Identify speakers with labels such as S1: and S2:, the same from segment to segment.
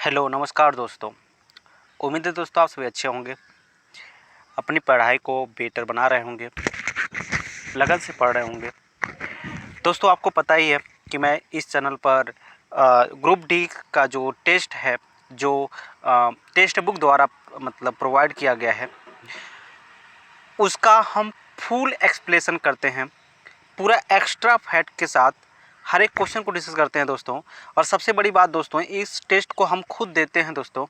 S1: Hello नमस्कार दोस्तों। उम्मीद है दोस्तों आप सभी अच्छे होंगे, अपनी पढ़ाई को बेहतर बना रहे होंगे, लगन से पढ़ रहे होंगे। दोस्तों आपको पता ही है कि मैं इस चैनल पर ग्रुप डी का जो टेस्ट है, जो टेक्स्ट बुक द्वारा मतलब प्रोवाइड किया गया है, उसका हम फुल एक्सप्लेनेशन करते हैं, पूरा एक्स्ट्रा फैक्ट के साथ हर एक क्वेश्चन को डिस्कस करते हैं दोस्तों। और सबसे बड़ी बात दोस्तों, इस टेस्ट को हम खुद देते हैं दोस्तों,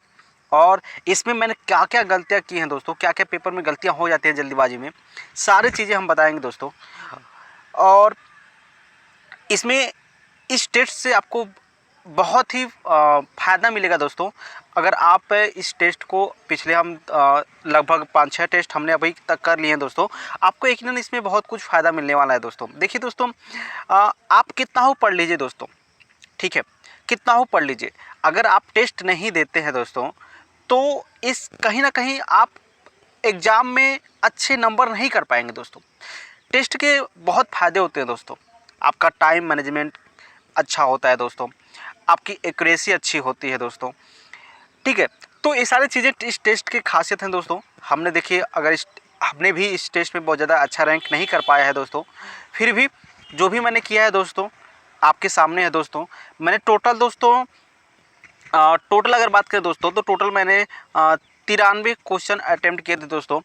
S1: और इसमें मैंने क्या क्या गलतियां की हैं दोस्तों, क्या क्या पेपर में गलतियां हो जाती हैं जल्दीबाजी में, सारी चीज़ें हम बताएंगे दोस्तों। और इसमें इस टेस्ट से आपको बहुत ही फ़ायदा मिलेगा दोस्तों। अगर आप इस टेस्ट को पिछले हम लगभग 5-6 टेस्ट हमने अभी तक कर लिए हैं दोस्तों, आपको यकीनन इसमें बहुत कुछ फ़ायदा मिलने वाला है दोस्तों। देखिए दोस्तों, आप कितना हो पढ़ लीजिए दोस्तों, ठीक है, कितना हो पढ़ लीजिए। अगर आप टेस्ट नहीं देते हैं दोस्तों, तो इस कहीं ना कहीं आप एग्ज़ाम में अच्छे नंबर नहीं कर पाएंगे दोस्तों। टेस्ट के बहुत फ़ायदे होते हैं दोस्तों। आपका टाइम मैनेजमेंट अच्छा होता है दोस्तों, आपकी एक्यूरेसी अच्छी होती है दोस्तों, ठीक है। तो ये सारी चीज़ें इस टेस्ट की खासियत हैं दोस्तों। हमने देखिए, अगर हमने भी इस टेस्ट में बहुत ज़्यादा अच्छा रैंक नहीं कर पाया है दोस्तों, फिर भी जो भी मैंने किया है दोस्तों आपके सामने है दोस्तों। मैंने टोटल दोस्तों टोटल अगर बात करें दोस्तों, तो टोटल मैंने 93 क्वेश्चन अटैम्प्ट किए थे दोस्तों,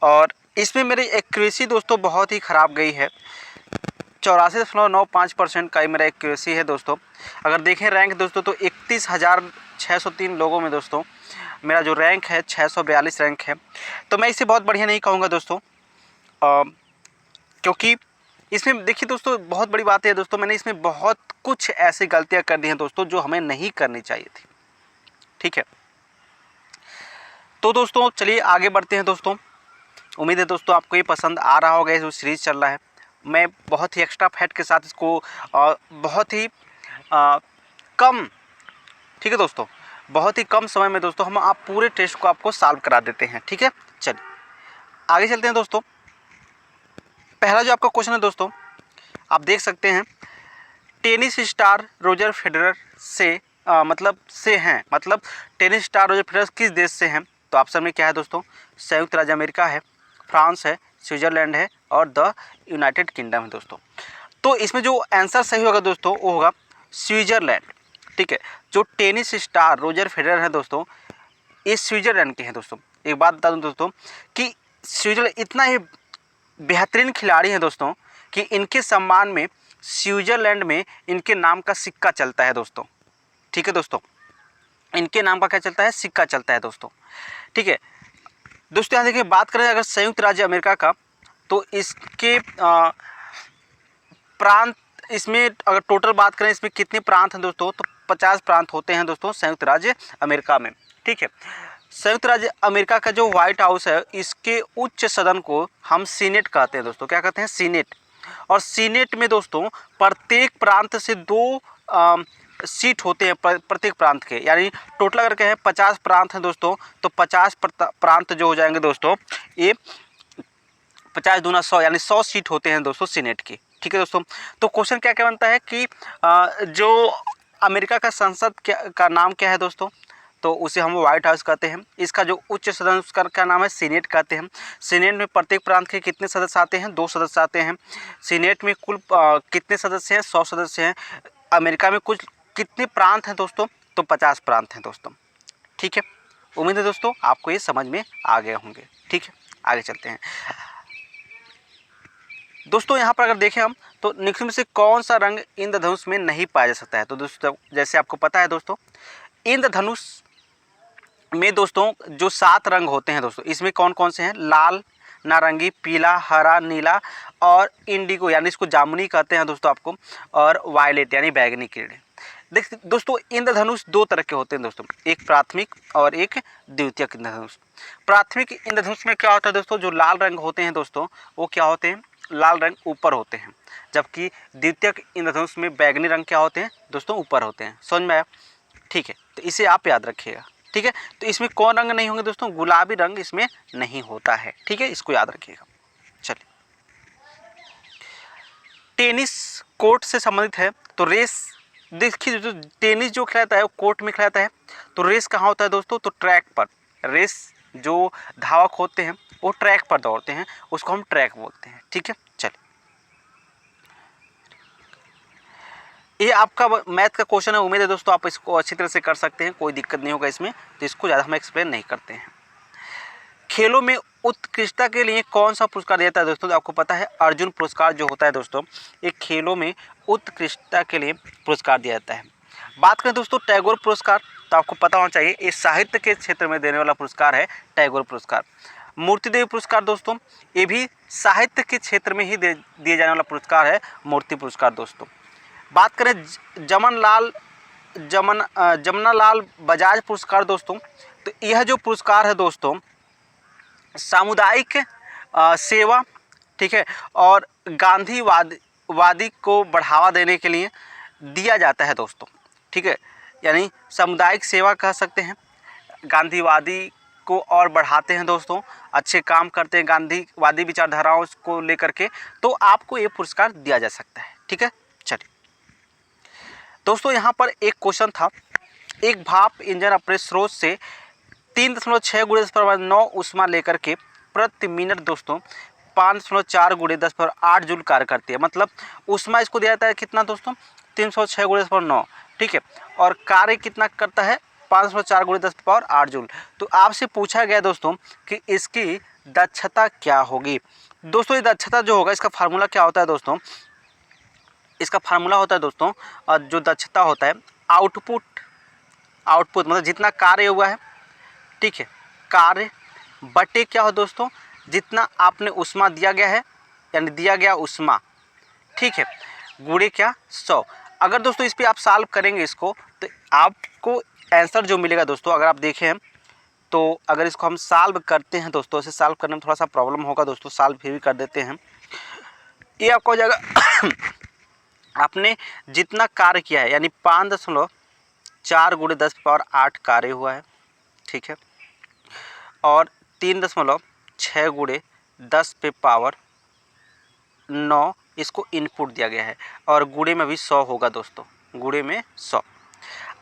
S1: और इसमें मेरी एक्यूरेसी दोस्तों बहुत ही ख़राब गई है। 84.95% का ही मेरा एक्यूरेसी है दोस्तों। अगर देखें रैंक दोस्तों, तो 31,603 लोगों में दोस्तों मेरा जो रैंक है 642 रैंक है। तो मैं इसे बहुत बढ़िया नहीं कहूँगा दोस्तों, क्योंकि इसमें देखिए दोस्तों, बहुत बड़ी बात है दोस्तों, मैंने इसमें बहुत कुछ ऐसी गलतियां कर दी हैं दोस्तों जो हमें नहीं करनी चाहिए थी, ठीक है। तो दोस्तों चलिए आगे बढ़ते हैं दोस्तों। उम्मीद है दोस्तों आपको ये पसंद आ रहा होगा। जो सीरीज़ चल रहा है, मैं बहुत ही एक्स्ट्रा फैक्ट के साथ इसको बहुत ही कम, ठीक है दोस्तों, बहुत ही कम समय में दोस्तों हम आप पूरे टेस्ट को आपको सॉल्व करा देते हैं, ठीक है। चलिए आगे चलते हैं दोस्तों। पहला जो आपका क्वेश्चन है दोस्तों, आप देख सकते हैं, टेनिस स्टार रोजर फेडरर से मतलब टेनिस स्टार रोजर फेडरर किस देश से हैं? तो ऑप्शन में क्या है दोस्तों, संयुक्त राज्य अमेरिका है, फ्रांस है, स्विट्जरलैंड है और द यूनाइटेड किंगडम है दोस्तों। तो इसमें जो आंसर सही होगा दोस्तों वो होगा स्विट्जरलैंड, ठीक है। जो टेनिस स्टार रोजर फेडरर है दोस्तों, ये स्विट्जरलैंड के हैं दोस्तों। एक बात बता दूं दोस्तों कि स्विट्जरलैंड इतना ही बेहतरीन खिलाड़ी हैं दोस्तों कि इनके सम्मान में स्विट्जरलैंड में इनके नाम का सिक्का चलता है दोस्तों, ठीक है दोस्तों। इनके नाम का क्या चलता है, सिक्का चलता है दोस्तों, ठीक है दोस्तों। यहाँ देखिए, बात करें अगर संयुक्त राज्य अमेरिका का, तो इसके प्रांत, इसमें अगर टोटल बात करें इसमें कितने प्रांत हैं दोस्तों, तो 50 प्रांत होते हैं दोस्तों संयुक्त राज्य अमेरिका में, ठीक है। संयुक्त राज्य अमेरिका का जो व्हाइट हाउस है, इसके उच्च सदन को हम सीनेट कहते हैं दोस्तों। क्या कहते हैं, सीनेट। और सीनेट में दोस्तों प्रत्येक प्रांत से 2 सीट होते हैं प्रत्येक प्रांत के, यानी टोटल अगर कहें 50 प्रांत हैं दोस्तों, तो 50 प्रांत जो हो जाएंगे दोस्तों, ये 50 दूना 100 यानी 100 सीट होते हैं दोस्तों सीनेट की, ठीक है दोस्तों। तो क्वेश्चन क्या क्या बनता है कि जो अमेरिका का संसद का नाम क्या है दोस्तों, तो उसे हम व्हाइट हाउस कहते हैं। इसका जो उच्च सदन उसका क्या नाम है, सीनेट कहते हैं। सीनेट में प्रत्येक प्रांत के कितने सदस्य आते हैं, 2 सदस्य आते हैं। सीनेट में कुल कितने सदस्य हैं, 100 सदस्य हैं। अमेरिका में कुछ कितने प्रांत हैं दोस्तों, तो 50 प्रांत हैं दोस्तों, ठीक है। उम्मीद है दोस्तों आपको ये समझ में आ गए होंगे, ठीक है। आगे चलते हैं दोस्तों। यहाँ पर अगर देखें हम, तो निम्न में से कौन सा रंग इंद्रधनुष में नहीं पाया जा सकता है? तो दोस्तों जैसे आपको पता है दोस्तों, इंद्रधनुष में दोस्तों जो 7 रंग होते हैं दोस्तों, इसमें कौन कौन से हैं, लाल, नारंगी, पीला, हरा, नीला और इंडिगो यानी इसको जामुनी कहते हैं दोस्तों आपको, और वायलेट यानी बैगनी किरण। देख दोस्तों, इंद्रधनुष 2 तरह के होते हैं दोस्तों, एक प्राथमिक और एक द्वितीयक इंद्रधनुष। प्राथमिक इंद्रधनुष में क्या होता है दोस्तों, जो लाल रंग होते हैं दोस्तों, वो क्या होते हैं, लाल रंग ऊपर होते हैं, जबकि द्वितीयक इंद्रधनुष में बैगनी रंग क्या होते हैं दोस्तों, ऊपर होते हैं। समझ में आया, ठीक है। तो इसे आप याद रखिएगा, ठीक है। तो इसमें कौन रंग नहीं होंगे दोस्तों, गुलाबी रंग इसमें नहीं होता है, ठीक है, इसको याद रखिएगा। चलिए, टेनिस कोर्ट से संबंधित है, तो रेस देखिए दोस्तों, टेनिस जो खिलाता है वो कोर्ट में खिलाता है, तो रेस कहाँ होता है दोस्तों, तो ट्रैक पर। रेस जो धावक होते हैं वो ट्रैक पर दौड़ते हैं, उसको हम ट्रैक बोलते हैं। ठीक है, चलिए, ये आपका मैथ का क्वेश्चन है। उम्मीद है दोस्तों आप इसको अच्छी तरह से कर सकते हैं, कोई दिक्कत नहीं होगा इसमें, तो इसको ज़्यादा हम एक्सप्लेन नहीं करते हैं। खेलों में उत्कृष्टता के लिए कौन सा पुरस्कार दिया जाता है दोस्तों, तो आपको पता है अर्जुन पुरस्कार जो होता है दोस्तों, ये खेलों में उत्कृष्टता के लिए पुरस्कार दिया जाता है। बात करें दोस्तों टैगोर पुरस्कार, तो आपको पता होना चाहिए ये साहित्य के क्षेत्र में देने वाला पुरस्कार है टैगोर पुरस्कार। मूर्ति देवी पुरस्कार दोस्तों, ये भी साहित्य के क्षेत्र में ही दिए जाने वाला पुरस्कार है, मूर्ति पुरस्कार दोस्तों। बात करें जमनालाल बजाज पुरस्कार दोस्तों, तो यह जो पुरस्कार है दोस्तों सामुदायिक सेवा, ठीक है, और गांधीवादी को बढ़ावा देने के लिए दिया जाता है दोस्तों। ठीक है, यानी सामुदायिक सेवा कह सकते हैं, गांधीवादी को और बढ़ाते हैं दोस्तों, अच्छे काम करते हैं गांधीवादी विचारधाराओं को लेकर के, तो आपको ये पुरस्कार दिया जा सकता है। ठीक है, चलिए दोस्तों, यहाँ पर एक क्वेश्चन था, एक भाप इंजन अपने स्रोत से 3.6 × 10⁻9 ऊष्मा लेकर के प्रति मिनट दोस्तों 5.4 × 10⁸ जूल कार्य करती है। मतलब ऊष्मा इसको दिया जाता है कितना दोस्तों, 306 × 10⁻9, ठीक है, और कार्य कितना करता है 5.4 × 10⁸ जूल। तो आपसे पूछा गया दोस्तों कि इसकी दक्षता क्या होगी। दोस्तों ये दक्षता जो होगा, इसका फार्मूला क्या होता है दोस्तों, इसका फार्मूला होता है दोस्तों, जो दक्षता होता है आउटपुट मतलब जितना कार्य हुआ है, ठीक है, कार्य बटे क्या हो दोस्तों, जितना आपने ऊष्मा दिया गया है, यानी दिया गया ऊष्मा, ठीक है, गुणे क्या 100। अगर दोस्तों इस पर आप सॉल्व करेंगे इसको, तो आपको आंसर जो मिलेगा दोस्तों, अगर आप देखें तो अगर इसको हम सॉल्व करते हैं दोस्तों, इसे सॉल्व करने में थोड़ा सा प्रॉब्लम होगा दोस्तों, सॉल्व फिर भी कर देते हैं। ये आपका हो जाएगा आपने जितना कार्य किया है, यानी 5.4 × 10⁸ कार्य हुआ है, ठीक है, और 3.6 × 10⁻9 इसको इनपुट दिया गया है, और गुणे में भी 100 होगा दोस्तों, गुणे में 100।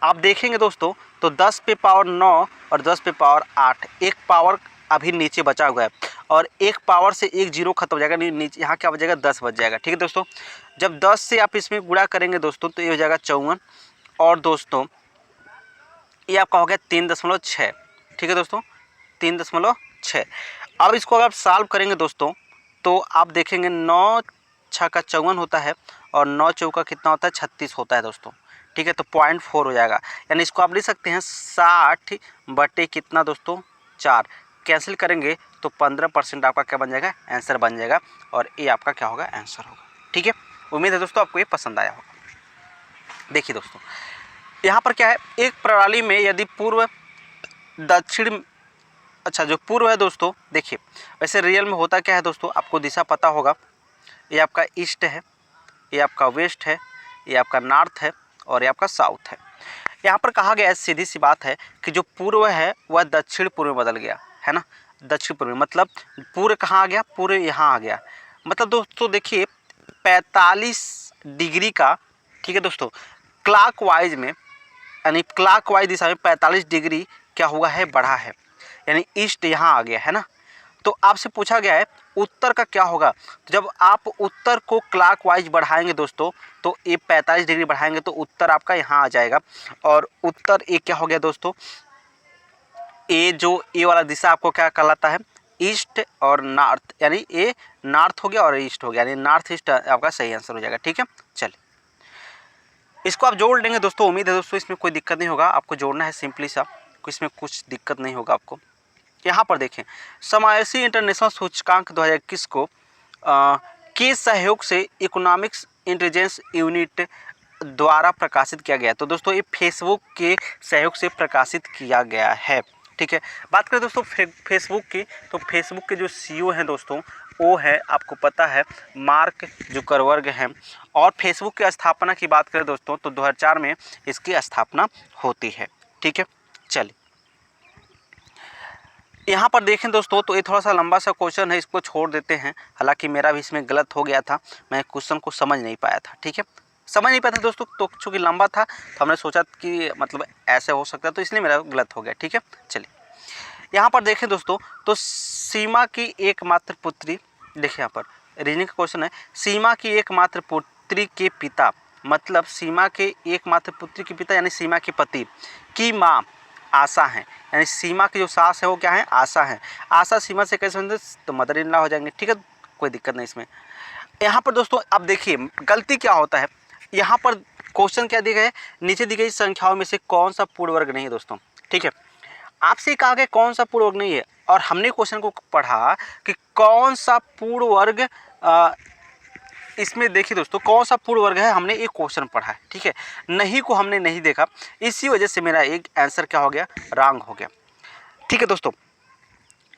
S1: आप देखेंगे दोस्तों तो 10⁻9 और 10⁻8, एक पावर अभी नीचे बचा हुआ है, और एक पावर से एक जीरो खत्म हो जाएगा, नीचे यहाँ क्या बचेगा 10 बच जाएगा। ठीक है दोस्तों, जब 10 से आप इसमें गुणा करेंगे दोस्तों तो ये हो जाएगा 54, और दोस्तों ये आपका हो गया 3.6, ठीक है दोस्तों, 3.6। अब इसको अगर आप सॉल्व करेंगे दोस्तों तो आप देखेंगे 9 छक्का 54 होता है, और 9 चौका कितना होता है 36 होता है दोस्तों। ठीक है, तो 0.4 हो जाएगा, यानी इसको आप लिख सकते हैं 60 बटे कितना दोस्तों 4, कैंसिल करेंगे तो 15% आपका क्या बन जाएगा, आंसर बन जाएगा, और ये आपका क्या होगा, आंसर होगा। ठीक है, उम्मीद है दोस्तों आपको ये पसंद आया होगा। देखिए दोस्तों यहाँ पर क्या है, एक प्रणाली में यदि पूर्व दक्षिण, अच्छा जो पूर्व है दोस्तों, देखिए वैसे रियल में होता क्या है दोस्तों, आपको दिशा पता होगा, ये आपका ईस्ट है, ये आपका वेस्ट है, ये आपका नॉर्थ है, और ये आपका साउथ है। यहाँ पर कहा गया है, सीधी सी बात है कि जो पूर्व है वह दक्षिण पूर्व में बदल गया है ना, दक्षिण पूर्व में, मतलब पूर्व कहाँ आ गया, पूर्व यहाँ आ गया। मतलब दोस्तों देखिए 45 डिग्री का, ठीक है दोस्तों, क्लॉकवाइज में, यानी क्लॉकवाइज दिशा में 45 डिग्री क्या हुआ है, बढ़ा है, यानी ईस्ट यहाँ आ गया है ना। तो आपसे पूछा गया है उत्तर का क्या होगा, तो जब आप उत्तर को क्लॉकवाइज बढ़ाएंगे दोस्तों, तो ये 45 डिग्री बढ़ाएंगे तो उत्तर आपका यहाँ आ जाएगा, और उत्तर ये क्या हो गया दोस्तों, ये जो ये वाला दिशा आपको क्या कहलाता है, ईस्ट और नॉर्थ, यानी ये नॉर्थ हो गया और ईस्ट हो गया, यानी नॉर्थ ईस्ट आपका सही आंसर हो जाएगा। ठीक है, चलिए इसको आप जोड़ लेंगे दोस्तों, उम्मीद है दोस्तों इसमें कोई दिक्कत नहीं होगा, आपको जोड़ना है सिंपली सा, इसमें कुछ दिक्कत नहीं होगा आपको। यहाँ पर देखें, समावेशी इंटरनेशनल सूचकांक 2021 को के सहयोग से इकोनॉमिक्स इंटेलिजेंस यूनिट द्वारा प्रकाशित किया गया। तो दोस्तों ये फेसबुक के सहयोग से प्रकाशित किया गया है। ठीक है, बात करें दोस्तों फेसबुक की, तो फेसबुक के जो CEO हैं दोस्तों, वो है आपको पता है मार्क जुकरबर्ग हैं, और फेसबुक की स्थापना की बात करें दोस्तों तो 2004 में इसकी स्थापना होती है। ठीक है, चलिए यहाँ पर देखें दोस्तों, तो ये थोड़ा सा लंबा सा क्वेश्चन है, इसको छोड़ देते हैं, हालांकि मेरा भी इसमें गलत हो गया था, मैं क्वेश्चन को समझ नहीं पाया था। ठीक है, समझ नहीं पाते दोस्तों, तो चूँकि लंबा था तो हमने सोचा कि मतलब ऐसे हो सकता है, तो इसलिए मेरा गलत हो गया। ठीक है, चलिए यहाँ पर देखें दोस्तों, तो सीमा की एकमात्र पुत्री, देखिए यहाँ पर रीजनिंग का क्वेश्चन है, सीमा की एकमात्र पुत्री के पिता, मतलब सीमा के एकमात्र पुत्री के पिता यानी सीमा के पति की माँ आशा है, यानी सीमा की जो सास है वो क्या है, आशा है। आशा सीमा से कैसे संबंधित, तो मदर इन लॉ हो जाएंगे। ठीक है, कोई दिक्कत नहीं इसमें। यहाँ पर दोस्तों अब देखिए गलती क्या होता है, यहाँ पर क्वेश्चन क्या दिया गया है, नीचे दी गई संख्याओं में से कौन सा पूर्ण वर्ग नहीं है दोस्तों। ठीक है, आपसे कहा गया कौन सा पूर्ण वर्ग नहीं है, और हमने क्वेश्चन को पढ़ा कि कौन सा पूर्ण वर्ग, इसमें देखिए दोस्तों कौन सा पूर्ण वर्ग है, हमने एक क्वेश्चन पढ़ा है। ठीक है, नहीं को हमने नहीं देखा, इसी वजह से मेरा एक आंसर क्या हो गया, रॉन्ग हो गया। ठीक है दोस्तों,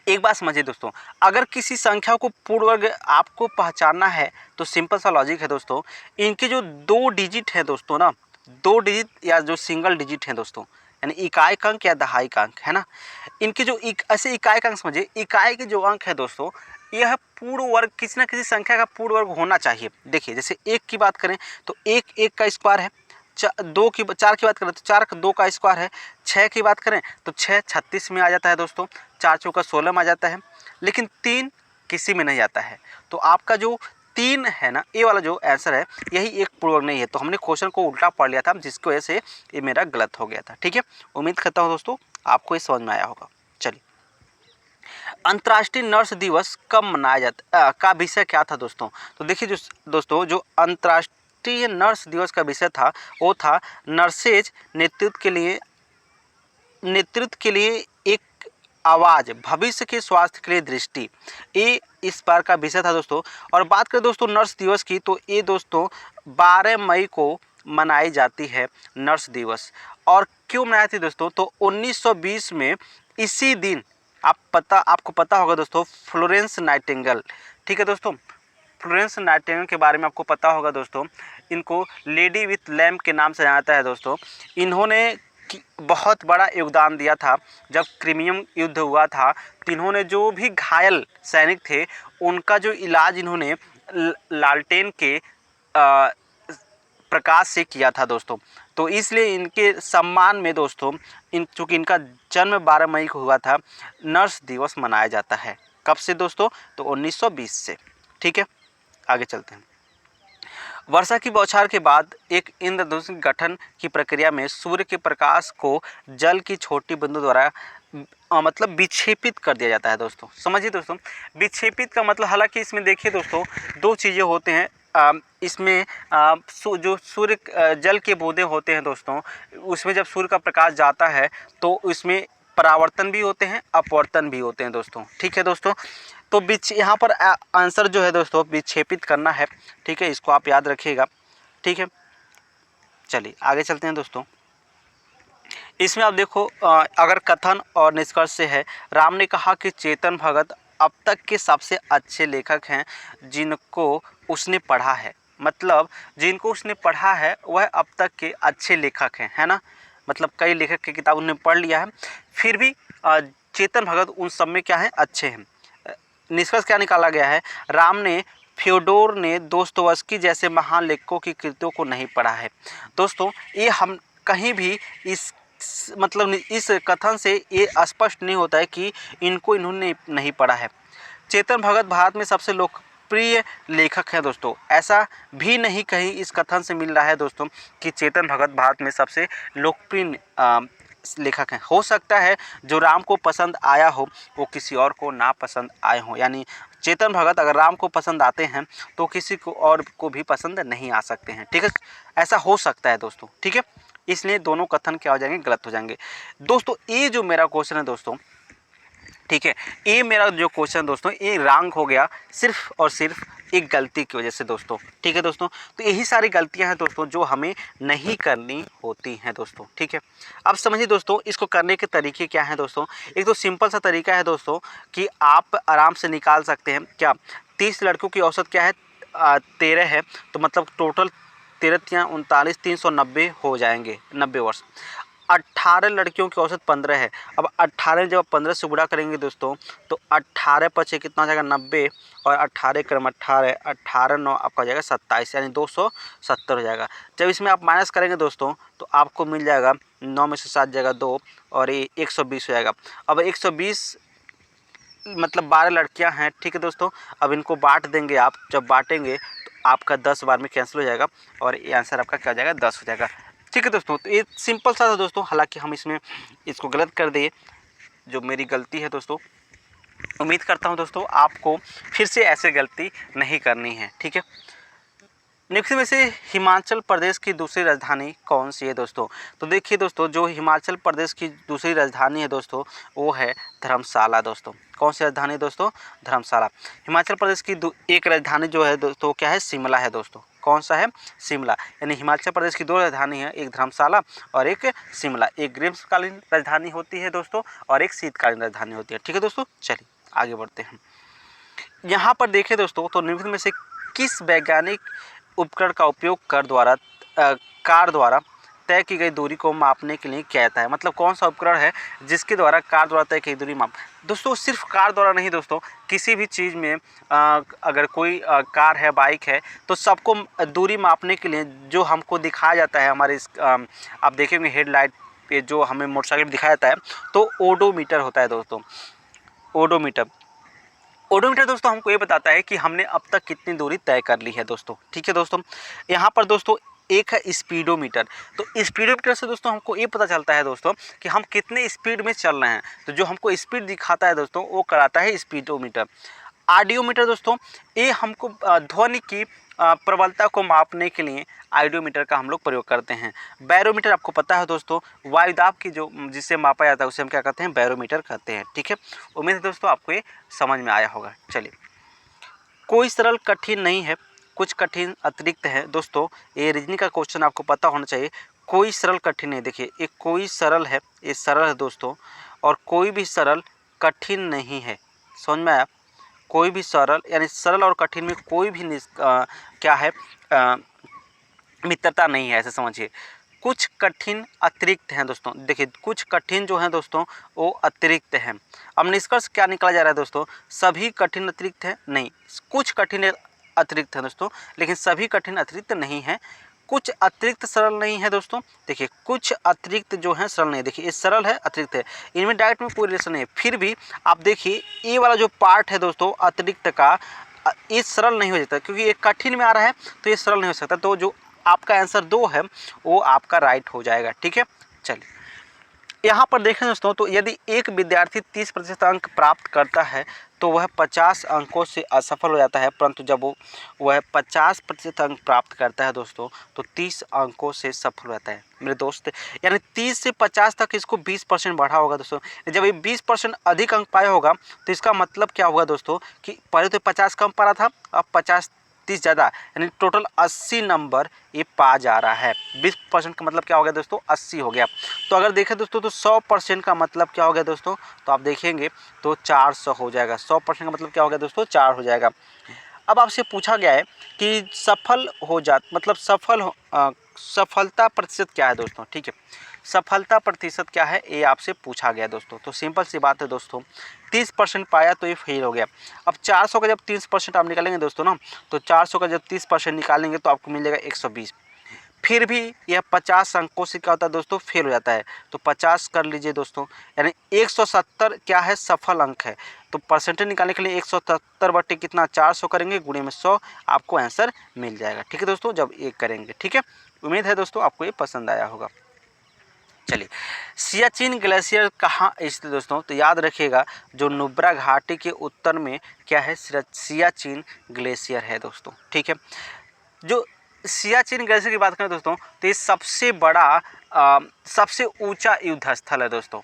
S1: एक बात समझिए दोस्तों, अगर किसी संख्या को पूर्ण वर्ग आपको पहचानना है तो सिंपल सा लॉजिक है दोस्तों, इनके जो 2 डिजिट है दोस्तों ना, 2 डिजिट या जो सिंगल डिजिट है दोस्तों, यानी इकाई का अंक या दहाई का अंक है ना, इनके जो ऐसे इकाई का अंक समझिए, इकाई के जो अंक है दोस्तों, यह पूर्ण वर्ग किसी न किसी संख्या का पूर्ण वर्ग होना चाहिए। देखिए जैसे 1 की बात करें तो 1 का स्क्वायर है, 4 की बात करें तो 4 2 का स्क्वायर है, 6 की बात करें तो 6 36 में आ जाता है दोस्तों, 4 चौका 16 में आ जाता है, लेकिन 3 किसी में नहीं आता है। तो आपका जो 3 है ना, ये वाला जो आंसर है यही एक पूर्ण वर्ग नहीं है। तो हमने क्वेश्चन को उल्टा पढ़ लिया था, जिसकी वजह से ये मेरा गलत हो गया था। ठीक है, उम्मीद करता हूँ दोस्तों आपको ये समझ में आया होगा। चलिए, अंतर्राष्ट्रीय नर्स दिवस कब मनाया जाता का विषय क्या था दोस्तों, तो देखिए दोस्तों जो अंतर्राष्ट्रीय नर्स दिवस का विषय था वो था नर्सेज नेतृत्व के लिए एक आवाज़, भविष्य के स्वास्थ्य के लिए दृष्टि, ये इस बार का विषय था दोस्तों। और बात करें दोस्तों नर्स दिवस की, तो ये दोस्तों 12 मई को मनाई जाती है नर्स दिवस। और क्यों मनाई थी दोस्तों, तो 1920 में इसी दिन आपको पता होगा दोस्तों, फ्लोरेंस नाइटिंगेल। ठीक है दोस्तों, फ्लोरेंस नाइटिंगेल के बारे में आपको पता होगा दोस्तों, इनको लेडी विथ लैम्प के नाम से जाना जाता है दोस्तों। इन्होंने बहुत बड़ा योगदान दिया था जब क्रीमियम युद्ध हुआ था, तो इन्होंने जो भी घायल सैनिक थे उनका जो इलाज इन्होंने लालटेन के प्रकाश से किया था दोस्तों। तो इसलिए इनके सम्मान में दोस्तों, चूँकि इनका जन्म 12 मई को हुआ था, नर्स दिवस मनाया जाता है। कब से दोस्तों, तो 1920 से। ठीक है, आगे चलते हैं। वर्षा की बौछार के बाद एक इंद्रधनुष के गठन की प्रक्रिया में सूर्य के प्रकाश को जल की छोटी बूंदों द्वारा मतलब विक्षेपित कर दिया जाता है दोस्तों। समझिए दोस्तों, विक्षेपित का मतलब, हालांकि इसमें देखिए दोस्तों 2 चीज़ें होते हैं। इसमें जो सूर्य जल के बूंदे होते हैं दोस्तों, उसमें जब सूर्य का प्रकाश जाता है तो इसमें परावर्तन भी होते हैं, अपवर्तन भी होते हैं दोस्तों। ठीक है दोस्तों, तो यहाँ पर आंसर जो है दोस्तों विक्षेपित करना है। ठीक है, इसको आप याद रखिएगा। ठीक है, चलिए आगे चलते हैं दोस्तों। इसमें आप देखो, अगर कथन और निष्कर्ष से है, राम ने कहा कि चेतन भगत अब तक के सबसे अच्छे लेखक हैं जिनको उसने पढ़ा है। मतलब जिनको उसने पढ़ा है वह अब तक के अच्छे लेखक हैं, है ना। मतलब कई लेखक की किताब उन्होंने पढ़ लिया है, फिर भी चेतन भगत उन सब में क्या है, अच्छे हैं। निष्कर्ष क्या निकाला गया है, राम ने फ्योडोर ने दोस्तोवस्की जैसे महान लेखकों की कृतियों को नहीं पढ़ा है। दोस्तों ये हम कहीं भी मतलब इस कथन से ये स्पष्ट नहीं होता है कि इन्होंने नहीं पढ़ा है। चेतन भगत भारत में सबसे लोकप्रिय लेखक हैं दोस्तों, ऐसा भी नहीं कहीं इस कथन से मिल रहा है दोस्तों कि चेतन भगत भारत में सबसे लोकप्रिय लेखक हैं। हो सकता है जो राम को पसंद आया हो वो किसी और को ना पसंद आए हो, यानी चेतन भगत अगर राम को पसंद आते हैं तो किसी को और को भी पसंद नहीं आ सकते हैं। ठीक है, ऐसा हो सकता है दोस्तों। ठीक है, इसलिए दोनों कथन क्या हो जाएंगे, गलत हो जाएंगे दोस्तों। ये जो मेरा क्वेश्चन है दोस्तों, ठीक है, ये मेरा जो क्वेश्चन दोस्तों ये रॉन्ग हो गया सिर्फ और सिर्फ एक गलती की वजह से दोस्तों। ठीक है दोस्तों, तो यही सारी गलतियां हैं दोस्तों जो हमें नहीं करनी होती हैं दोस्तों। ठीक है, अब समझिए दोस्तों इसको करने के तरीके क्या हैं दोस्तों। एक तो सिंपल सा तरीका है दोस्तों कि आप आराम से निकाल सकते हैं। क्या 30 लड़कों की औसत क्या है, 13 है, तो मतलब टोटल 13 या 39 390 हो जाएंगे, 90 वर्ष। 18 लड़कियों की औसत 15 है। अब 18 जब 15 से गुणा करेंगे दोस्तों तो 18 पचे कितना हो जाएगा 90 और 18 क्रम 18 18 9 आपका हो जाएगा 27 यानी 270 हो जाएगा। जब इसमें आप माइनस करेंगे दोस्तों तो आपको मिल जाएगा 9 में से 7 जाएगा 2 और ये 120 हो जाएगा। अब 120 मतलब 12 लड़कियां हैं, ठीक है दोस्तों। अब इनको बांट देंगे आप, जब बांटेंगे तो आपका 10 बार में कैंसिल हो जाएगा और ये आंसर आपका क्या हो जाएगा 10 हो जाएगा, ठीक है दोस्तों। तो ये सिंपल सा था दोस्तों, हालांकि हम इसमें इसको गलत कर दिए, जो मेरी गलती है दोस्तों। उम्मीद करता हूँ दोस्तों आपको फिर से ऐसे गलती नहीं करनी है, ठीक है। निम्न में से हिमाचल प्रदेश की दूसरी राजधानी कौन सी है दोस्तों? तो देखिए दोस्तों, जो हिमाचल प्रदेश की दूसरी राजधानी है दोस्तों वो है धर्मशाला दोस्तों। कौन सी राजधानी है दोस्तों? धर्मशाला। हिमाचल प्रदेश की एक राजधानी जो है दोस्तों क्या है? शिमला है दोस्तों। कौन सा है? शिमला। यानी हिमाचल प्रदेश की 2 राजधानी है, एक धर्मशाला और एक शिमला। एक ग्रीष्मकालीन राजधानी होती है दोस्तों और एक शीतकालीन राजधानी होती है, ठीक है दोस्तों। चलिए आगे बढ़ते हैं। यहाँ पर देखें दोस्तों तो निम्न में से किस वैज्ञानिक उपकरण का उपयोग कार द्वारा तय की गई दूरी को मापने के लिए किया जाता है? मतलब कौन सा उपकरण है जिसके द्वारा कार द्वारा तय की दूरी माप? दोस्तों सिर्फ कार द्वारा नहीं दोस्तों, किसी भी चीज़ में अगर कोई कार है, बाइक है, तो सबको दूरी मापने के लिए जो हमको दिखाया जाता है हमारे आप देखेंगे हेडलाइट पे जो हमें मोटरसाइकिल दिखाया जाता है तो ओडोमीटर होता है दोस्तों। ओडोमीटर दोस्तों हमको ये बताता है कि हमने अब तक कितनी दूरी तय कर ली है दोस्तों, ठीक है दोस्तों। यहाँ पर दोस्तों एक है स्पीडोमीटर। तो स्पीडोमीटर से दोस्तों हमको ये पता चलता है दोस्तों कि हम कितने स्पीड में चल रहे हैं, तो जो हमको स्पीड दिखाता है दोस्तों वो कराता है स्पीडोमीटर। ऑडियोमीटर दोस्तों ये हमको ध्वनि की प्रबलता को मापने के लिए आइडियोमीटर का हम लोग प्रयोग करते हैं। बैरोमीटर आपको पता है दोस्तों, वायुदाब की जो जिससे मापा जाता है उसे हम क्या कहते हैं? बैरोमीटर कहते हैं, ठीक है। उम्मीद है दोस्तों आपको ये समझ में आया होगा। चलिए, कोई सरल कठिन नहीं है, कुछ कठिन अतिरिक्त है दोस्तों। ये रीजनिंग का क्वेश्चन आपको पता होना चाहिए। कोई सरल कठिन नहीं, देखिए एक कोई सरल है, ये सरल है दोस्तों, और कोई भी सरल कठिन नहीं है। समझ में आया? कोई भी सरल यानी सरल और कठिन में कोई भी क्या है मित्रता नहीं है, ऐसे समझिए। कुछ कठिन अतिरिक्त हैं दोस्तों। देखिए कुछ कठिन जो हैं दोस्तों वो अतिरिक्त हैं। अब निष्कर्ष क्या निकाला जा रहा है दोस्तों? सभी कठिन अतिरिक्त हैं? नहीं, कुछ कठिन अतिरिक्त हैं दोस्तों, लेकिन सभी कठिन अतिरिक्त नहीं हैं। कुछ अतिरिक्त सरल नहीं है दोस्तों। देखिए कुछ अतिरिक्त जो है सरल नहीं, देखिए ये सरल है, अतिरिक्त है, इनमें डायरेक्ट में कोई रिलेशन नहीं है। फिर भी आप देखिए ये वाला जो पार्ट है दोस्तों अतिरिक्त का, ये सरल नहीं हो जाता क्योंकि ये कठिन में आ रहा है, तो ये सरल नहीं हो सकता। तो जो आपका आंसर 2 है वो आपका राइट हो जाएगा, ठीक है। चलिए यहाँ पर देखें दोस्तों, तो यदि एक विद्यार्थी 30% अंक प्राप्त करता है तो वह 50 अंकों से असफल हो जाता है, परंतु जब वह 50% अंक प्राप्त करता है दोस्तों तो 30 अंकों से सफल हो जाता है मेरे दोस्त। यानी 30 से 50 तक इसको 20% बढ़ा होगा दोस्तों। जब ये 20% अधिक अंक पाया होगा तो इसका मतलब क्या हुआ दोस्तों कि पहले तो 50 कम पा रहा था, अब 50 30 ज़्यादा, यानी टोटल 80 नंबर ये पा जा रहा है। 20% का मतलब क्या हो गया दोस्तों? 80 हो गया। तो अगर देखें दोस्तों तो 100% का मतलब क्या हो गया दोस्तों? तो आप देखेंगे तो 400 हो जाएगा। 100% का मतलब क्या हो गया दोस्तों? 4 हो जाएगा। अब आपसे पूछा गया है कि सफलता प्रतिशत क्या है दोस्तों, ठीक है। सफलता प्रतिशत क्या है ये आपसे पूछा गया दोस्तों। तो सिंपल सी बात है दोस्तों, 30% पाया तो ये फेल हो गया। अब 400 का जब 30% आप निकालेंगे दोस्तों ना, तो 400 का जब 30% निकालेंगे तो आपको मिलेगा 120। फिर भी यह 50 अंकों से क्या होता है दोस्तों? फेल हो जाता है। तो 50 कर लीजिए दोस्तों, यानी 170 क्या है? सफल अंक है। तो परसेंटेज निकालने के लिए 170 बटे कितना? 400 करेंगे, गुणे में 100, आपको आंसर मिल जाएगा, ठीक है दोस्तों, जब ये करेंगे, ठीक है। उम्मीद है दोस्तों आपको ये पसंद आया होगा। चलिए, सियाचिन ग्लेशियर कहाँ स्थित है दोस्तों? तो याद रखिएगा जो नुब्रा घाटी के उत्तर में क्या है? सियाचिन ग्लेशियर है दोस्तों, ठीक है। जो सियाचिन ग्लेशियर की बात करें दोस्तों तो ये सबसे बड़ा सबसे ऊंचा युद्ध स्थल है दोस्तों,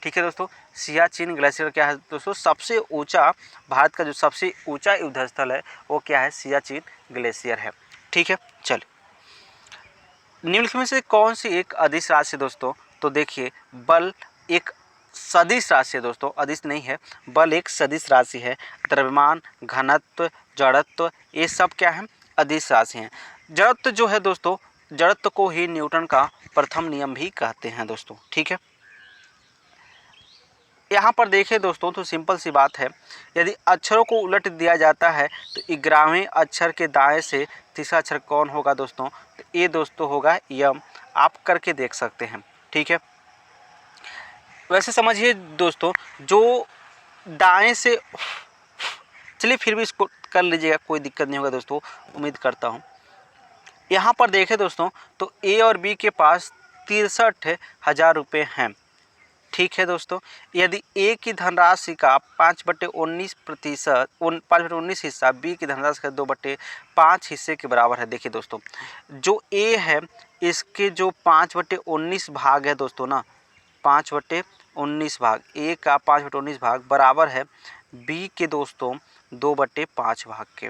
S1: ठीक है दोस्तों। सियाचिन ग्लेशियर क्या है दोस्तों? सबसे ऊंचा, भारत का जो सबसे ऊंचा युद्ध स्थल है वो क्या है? सियाचिन ग्लेशियर है, ठीक है। चल, निम्नलिखित में से कौन सी एक अदिश राशि है दोस्तों? तो देखिए बल एक सदिश राशि है दोस्तों, अदिश नहीं है, बल एक सदिश राशि है। द्रव्यमान, घनत्व, जड़त्व, ये सब क्या है? अदिश राशि हैं। जड़त्व जो है दोस्तों जड़त्व को ही न्यूटन का प्रथम नियम भी कहते हैं दोस्तों। ठीक है, यहाँ पर देखिए दोस्तों, तो सिंपल सी बात है, यदि अक्षरों को उलट दिया जाता है तो 11वें अक्षर के दाएं से तीसरा अक्षर कौन होगा दोस्तों, तो ये दोस्तों होगा यम। आप करके देख सकते हैं। ठीक है, वैसे समझिए दोस्तों, जो दाएं से, चलिए फिर भी इसको कर लीजिएगा, कोई दिक्कत नहीं होगा दोस्तों, उम्मीद करता हूँ। यहाँ पर देखें दोस्तों, तो ए और बी के पास 63,000 रुपये हैं। ठीक है दोस्तों, यदि ए की धनराशि का 5/19% 5/19 हिस्सा बी की धनराशि का 2/5 हिस्से के बराबर है। देखिए दोस्तों, जो ए है इसके जो 5/19 भाग है दोस्तों ना, 5/19 भाग, ए का 5/19 भाग बराबर है बी के दोस्तों 2/5 भाग के।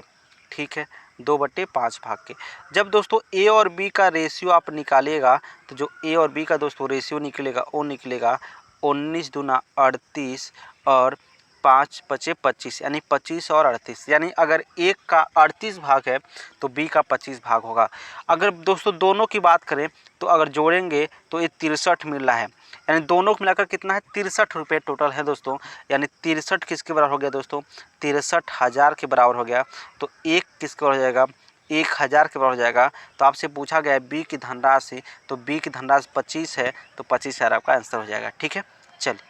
S1: ठीक है, 2/5 भाग के। जब दोस्तों ए और बी का रेशियो आप निकालिएगा, तो जो ए और बी का दोस्तों रेशियो निकलेगा वो निकलेगा 19 दूना 38 और 5 बचे 25, यानी 25 और 38, यानी अगर एक का 38 भाग है तो बी का 25 भाग होगा। अगर दोस्तों दोनों की बात करें तो अगर जोड़ेंगे तो ये 63 मिल रहा है, यानी दोनों को मिलाकर कितना है, 63 रुपये टोटल है दोस्तों। यानी 63 किसके बराबर हो गया दोस्तों, 63,000 के बराबर हो गया। तो एक किसके बराबर हो जाएगा, 1,000 के बराबर हो जाएगा। तो आपसे पूछा गया है बी की धनराशि, तो बी की धनराशि 25 है, तो 25,000 आपका आंसर हो जाएगा। ठीक है, चलिए,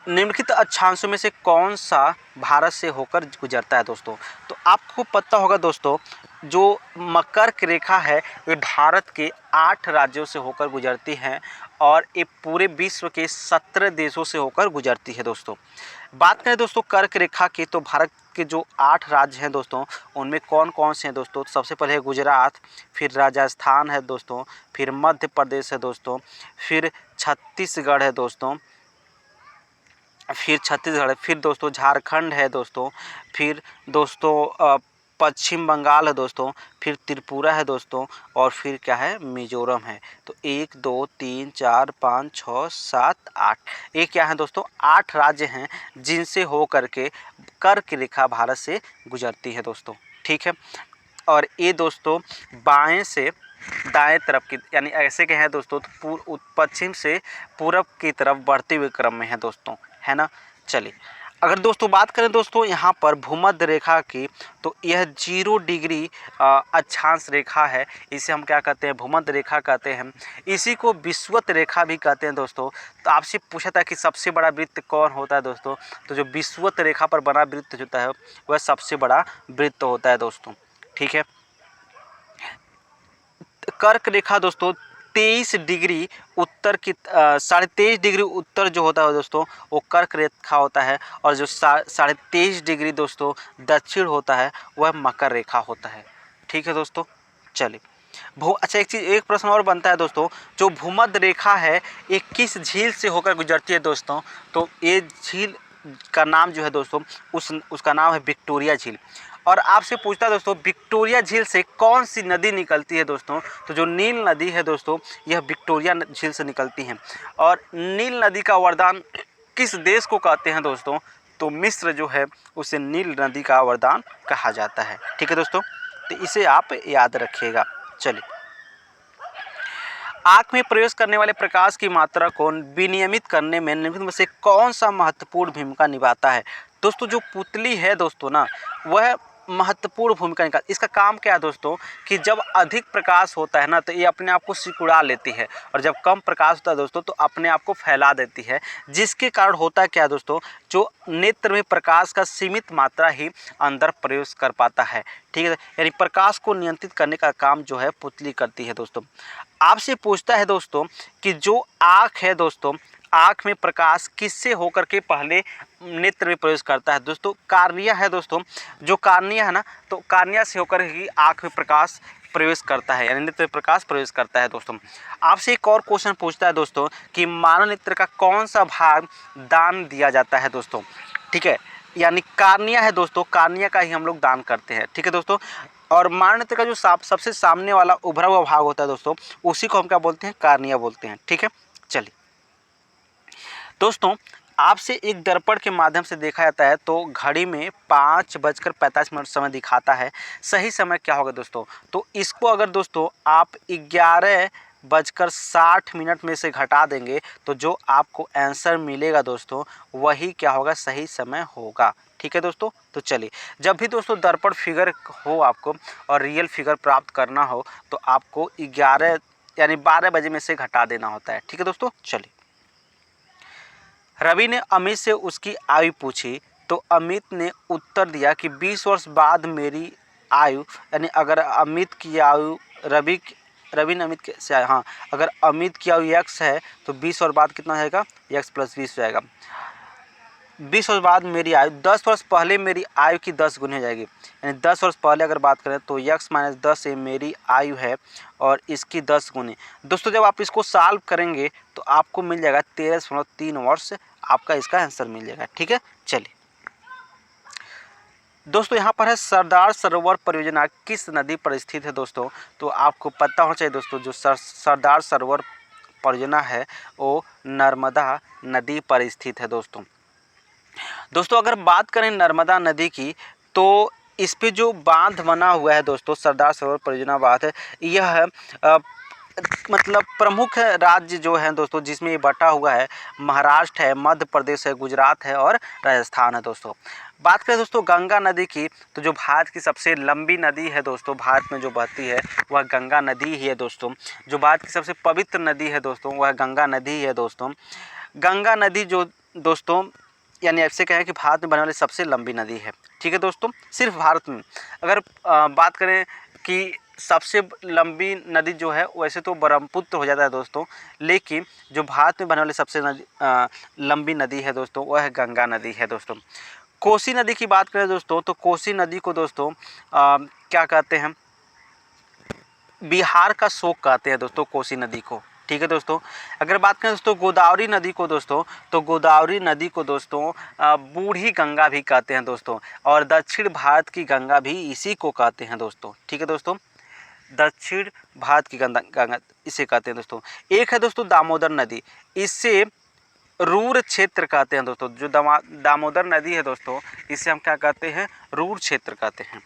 S1: निम्नलिखित अक्षांशों में से कौन सा भारत से होकर गुजरता है दोस्तों, तो आपको पता होगा दोस्तों, जो मकर रेखा है ये भारत के 8 राज्यों से होकर गुजरती है और ये पूरे विश्व के 17 देशों से होकर गुजरती है दोस्तों। बात करें दोस्तों कर्क रेखा की, तो भारत के जो 8 राज्य हैं दोस्तों, उनमें कौन कौन से हैं दोस्तों, सबसे पहले है गुजरात, फिर राजस्थान है दोस्तों, फिर मध्य प्रदेश है दोस्तों, फिर छत्तीसगढ़ है दोस्तों, फिर दोस्तों झारखंड है दोस्तों, फिर दोस्तों पश्चिम बंगाल है दोस्तों, फिर त्रिपुरा है दोस्तों, और फिर क्या है, मिजोरम है। तो 1 2 3 4 5 6 7 8, ये क्या है दोस्तों, 8 राज्य हैं जिनसे हो करके कर्क रेखा भारत से गुजरती है दोस्तों। ठीक है, और ये दोस्तों बाएं से दाएं तरफ की, यानी ऐसे के हैं दोस्तों, तो पश्चिम से पूरब की तरफ बढ़ते हुए क्रम में है दोस्तों, है ना। चलिए, अगर दोस्तों बात करें दोस्तों यहाँ पर भूमध्य रेखा की, तो यह 0 डिग्री अक्षांश रेखा है। इसे हम क्या कहते हैं, भूमध्य रेखा कहते हैं। इसी को विषुवत रेखा भी कहते हैं दोस्तों। तो आपसे पूछा था कि सबसे बड़ा वृत्त कौन होता है दोस्तों, तो जो विषुवत रेखा पर बना वृत्त होता है वह सबसे बड़ा वृत्त होता है दोस्तों। ठीक है, कर्क रेखा दोस्तों 23 डिग्री उत्तर की 23.5 डिग्री उत्तर जो होता है दोस्तों वो कर्क रेखा होता है, और जो 23.5 डिग्री दोस्तों दक्षिण होता है वह मकर रेखा होता है। ठीक है दोस्तों, चलिए, अच्छा एक प्रश्न और बनता है दोस्तों, जो भूमध्य रेखा है ये किस झील से होकर गुजरती है दोस्तों, तो ये झील का नाम जो है दोस्तों उसका नाम है विक्टोरिया झील। और आपसे पूछता है दोस्तों, विक्टोरिया झील से कौन सी नदी निकलती है दोस्तों, तो जो नील नदी है दोस्तों यह विक्टोरिया झील से निकलती है। और नील नदी का वरदान किस देश को कहते हैं दोस्तों, तो मिस्र जो है उसे नील नदी का वरदान कहा जाता है। ठीक है दोस्तों, तो इसे आप याद रखिएगा। चलिए, आँख में प्रवेश करने वाले प्रकाश की मात्रा को विनियमित करने में निम्नलिखित में से कौन सा महत्वपूर्ण भूमिका निभाता है दोस्तों। जो पुतली है दोस्तों ना, वह महत्वपूर्ण भूमिका निभा, इसका काम क्या है दोस्तों, कि जब अधिक प्रकाश होता है ना तो ये अपने आप को सिकुड़ा लेती है, और जब कम प्रकाश होता है दोस्तों तो अपने आप को फैला देती है, जिसके कारण होता है क्या दोस्तों, जो नेत्र में प्रकाश का सीमित मात्रा ही अंदर प्रवेश कर पाता है। ठीक है, यानी प्रकाश को नियंत्रित करने का काम जो है पुतली करती है दोस्तों। आपसे पूछता है दोस्तों कि जो आँख है दोस्तों, आँख में प्रकाश किससे होकर के पहले नेत्र में प्रवेश करता है दोस्तों, कार्निया है दोस्तों। जो कार्निया है ना, तो कार्निया से होकर ही आँख में प्रकाश प्रवेश करता है, यानी नेत्र में प्रकाश प्रवेश करता है दोस्तों। आपसे एक और क्वेश्चन पूछता है दोस्तों कि मानव नेत्र का कौन सा भाग दान दिया जाता है दोस्तों। ठीक है, यानी कार्निया है दोस्तों, कार्निया का ही हम लोग दान करते हैं। ठीक है दोस्तों, और मानव नेत्र का जो सबसे सामने वाला उभरा हुआ भाग होता है दोस्तों, उसी को हम क्या बोलते हैं, कार्निया बोलते हैं। ठीक है, चलिए दोस्तों, आपसे एक दर्पण के माध्यम से देखा जाता है तो घड़ी में 5:45 समय दिखाता है। सही समय क्या होगा दोस्तों? तो इसको अगर दोस्तों आप 11:60 में से घटा देंगे तो जो आपको आंसर मिलेगा दोस्तों वही क्या होगा? सही समय होगा। ठीक है दोस्तों, तो चलिए, जब भी दोस्तों दर्पण फिगर हो आपको और रियल फिगर प्राप्त करना हो तो आपको 11 यानी 12 बजे में से घटा देना होता है। ठीक है दोस्तों, चलिए। रवि ने अमित से उसकी आयु पूछी तो अमित ने उत्तर दिया कि 20 वर्ष बाद मेरी आयु, यानी अगर अमित की आयु रवि ने अमित से हाँ, अगर अमित की आयु x है तो 20 और बाद कितना जाएगा? x + 20 हो जाएगा। 20 वर्ष बाद मेरी आयु 10 वर्ष पहले मेरी आयु की 10 गुनी हो जाएगी, यानी 10 वर्ष पहले अगर बात करें तो x - 10 ये मेरी आयु है और इसकी 10 गुनी। दोस्तों जब आप इसको सॉल्व करेंगे तो आपको मिल जाएगा 13.3 वर्ष, आपका इसका आंसर मिल जाएगा। ठीक है, चलिए दोस्तों, यहाँ पर है सरदार सरोवर परियोजना किस नदी पर स्थित है दोस्तों? तो आपको पता होना चाहिए दोस्तों, जो सरदार सरोवर परियोजना है वो नर्मदा नदी पर स्थित है दोस्तों। दोस्तों अगर बात करें नर्मदा नदी की तो इस पे जो बांध बना हुआ है दोस्तों, सरदार सरोवर परियोजना बांध है, यह मतलब प्रमुख राज्य जो है दोस्तों जिसमें ये बटा हुआ है, महाराष्ट्र है, मध्य प्रदेश है, गुजरात है और राजस्थान है दोस्तों। बात करें दोस्तों गंगा नदी की तो जो भारत की सबसे लंबी नदी है दोस्तों, भारत में जो बहती है वह गंगा नदी ही है दोस्तों। जो भारत की सबसे पवित्र नदी है दोस्तों वह गंगा नदी ही है दोस्तों। गंगा नदी जो दोस्तों यानी ऐसे कहें कि भारत में बनने वाली सबसे लंबी नदी है। ठीक है दोस्तों, सिर्फ भारत में। अगर बात करें कि सबसे लंबी नदी जो है वैसे तो ब्रह्मपुत्र हो जाता है दोस्तों, लेकिन जो भारत में बनने वाली सबसे लंबी नदी है दोस्तों वह है गंगा नदी है दोस्तों। कोसी नदी की बात करें दोस्तों तो कोसी नदी को दोस्तों क्या कहते हैं? बिहार का शोक कहते हैं दोस्तों कोसी नदी को। ठीक है दोस्तों, अगर बात करें दोस्तों गोदावरी नदी को दोस्तों तो गोदावरी नदी को दोस्तों बूढ़ी गंगा भी कहते हैं दोस्तों, और दक्षिण भारत की गंगा भी इसी को कहते हैं दोस्तों। ठीक है दोस्तों, दक्षिण भारत की गंगा इसे कहते हैं दोस्तों। एक है दोस्तों दामोदर नदी, इससे रूर क्षेत्र कहते हैं दोस्तों। जो दामोदर नदी है दोस्तों इसे हम क्या कहते हैं? रूर क्षेत्र कहते हैं।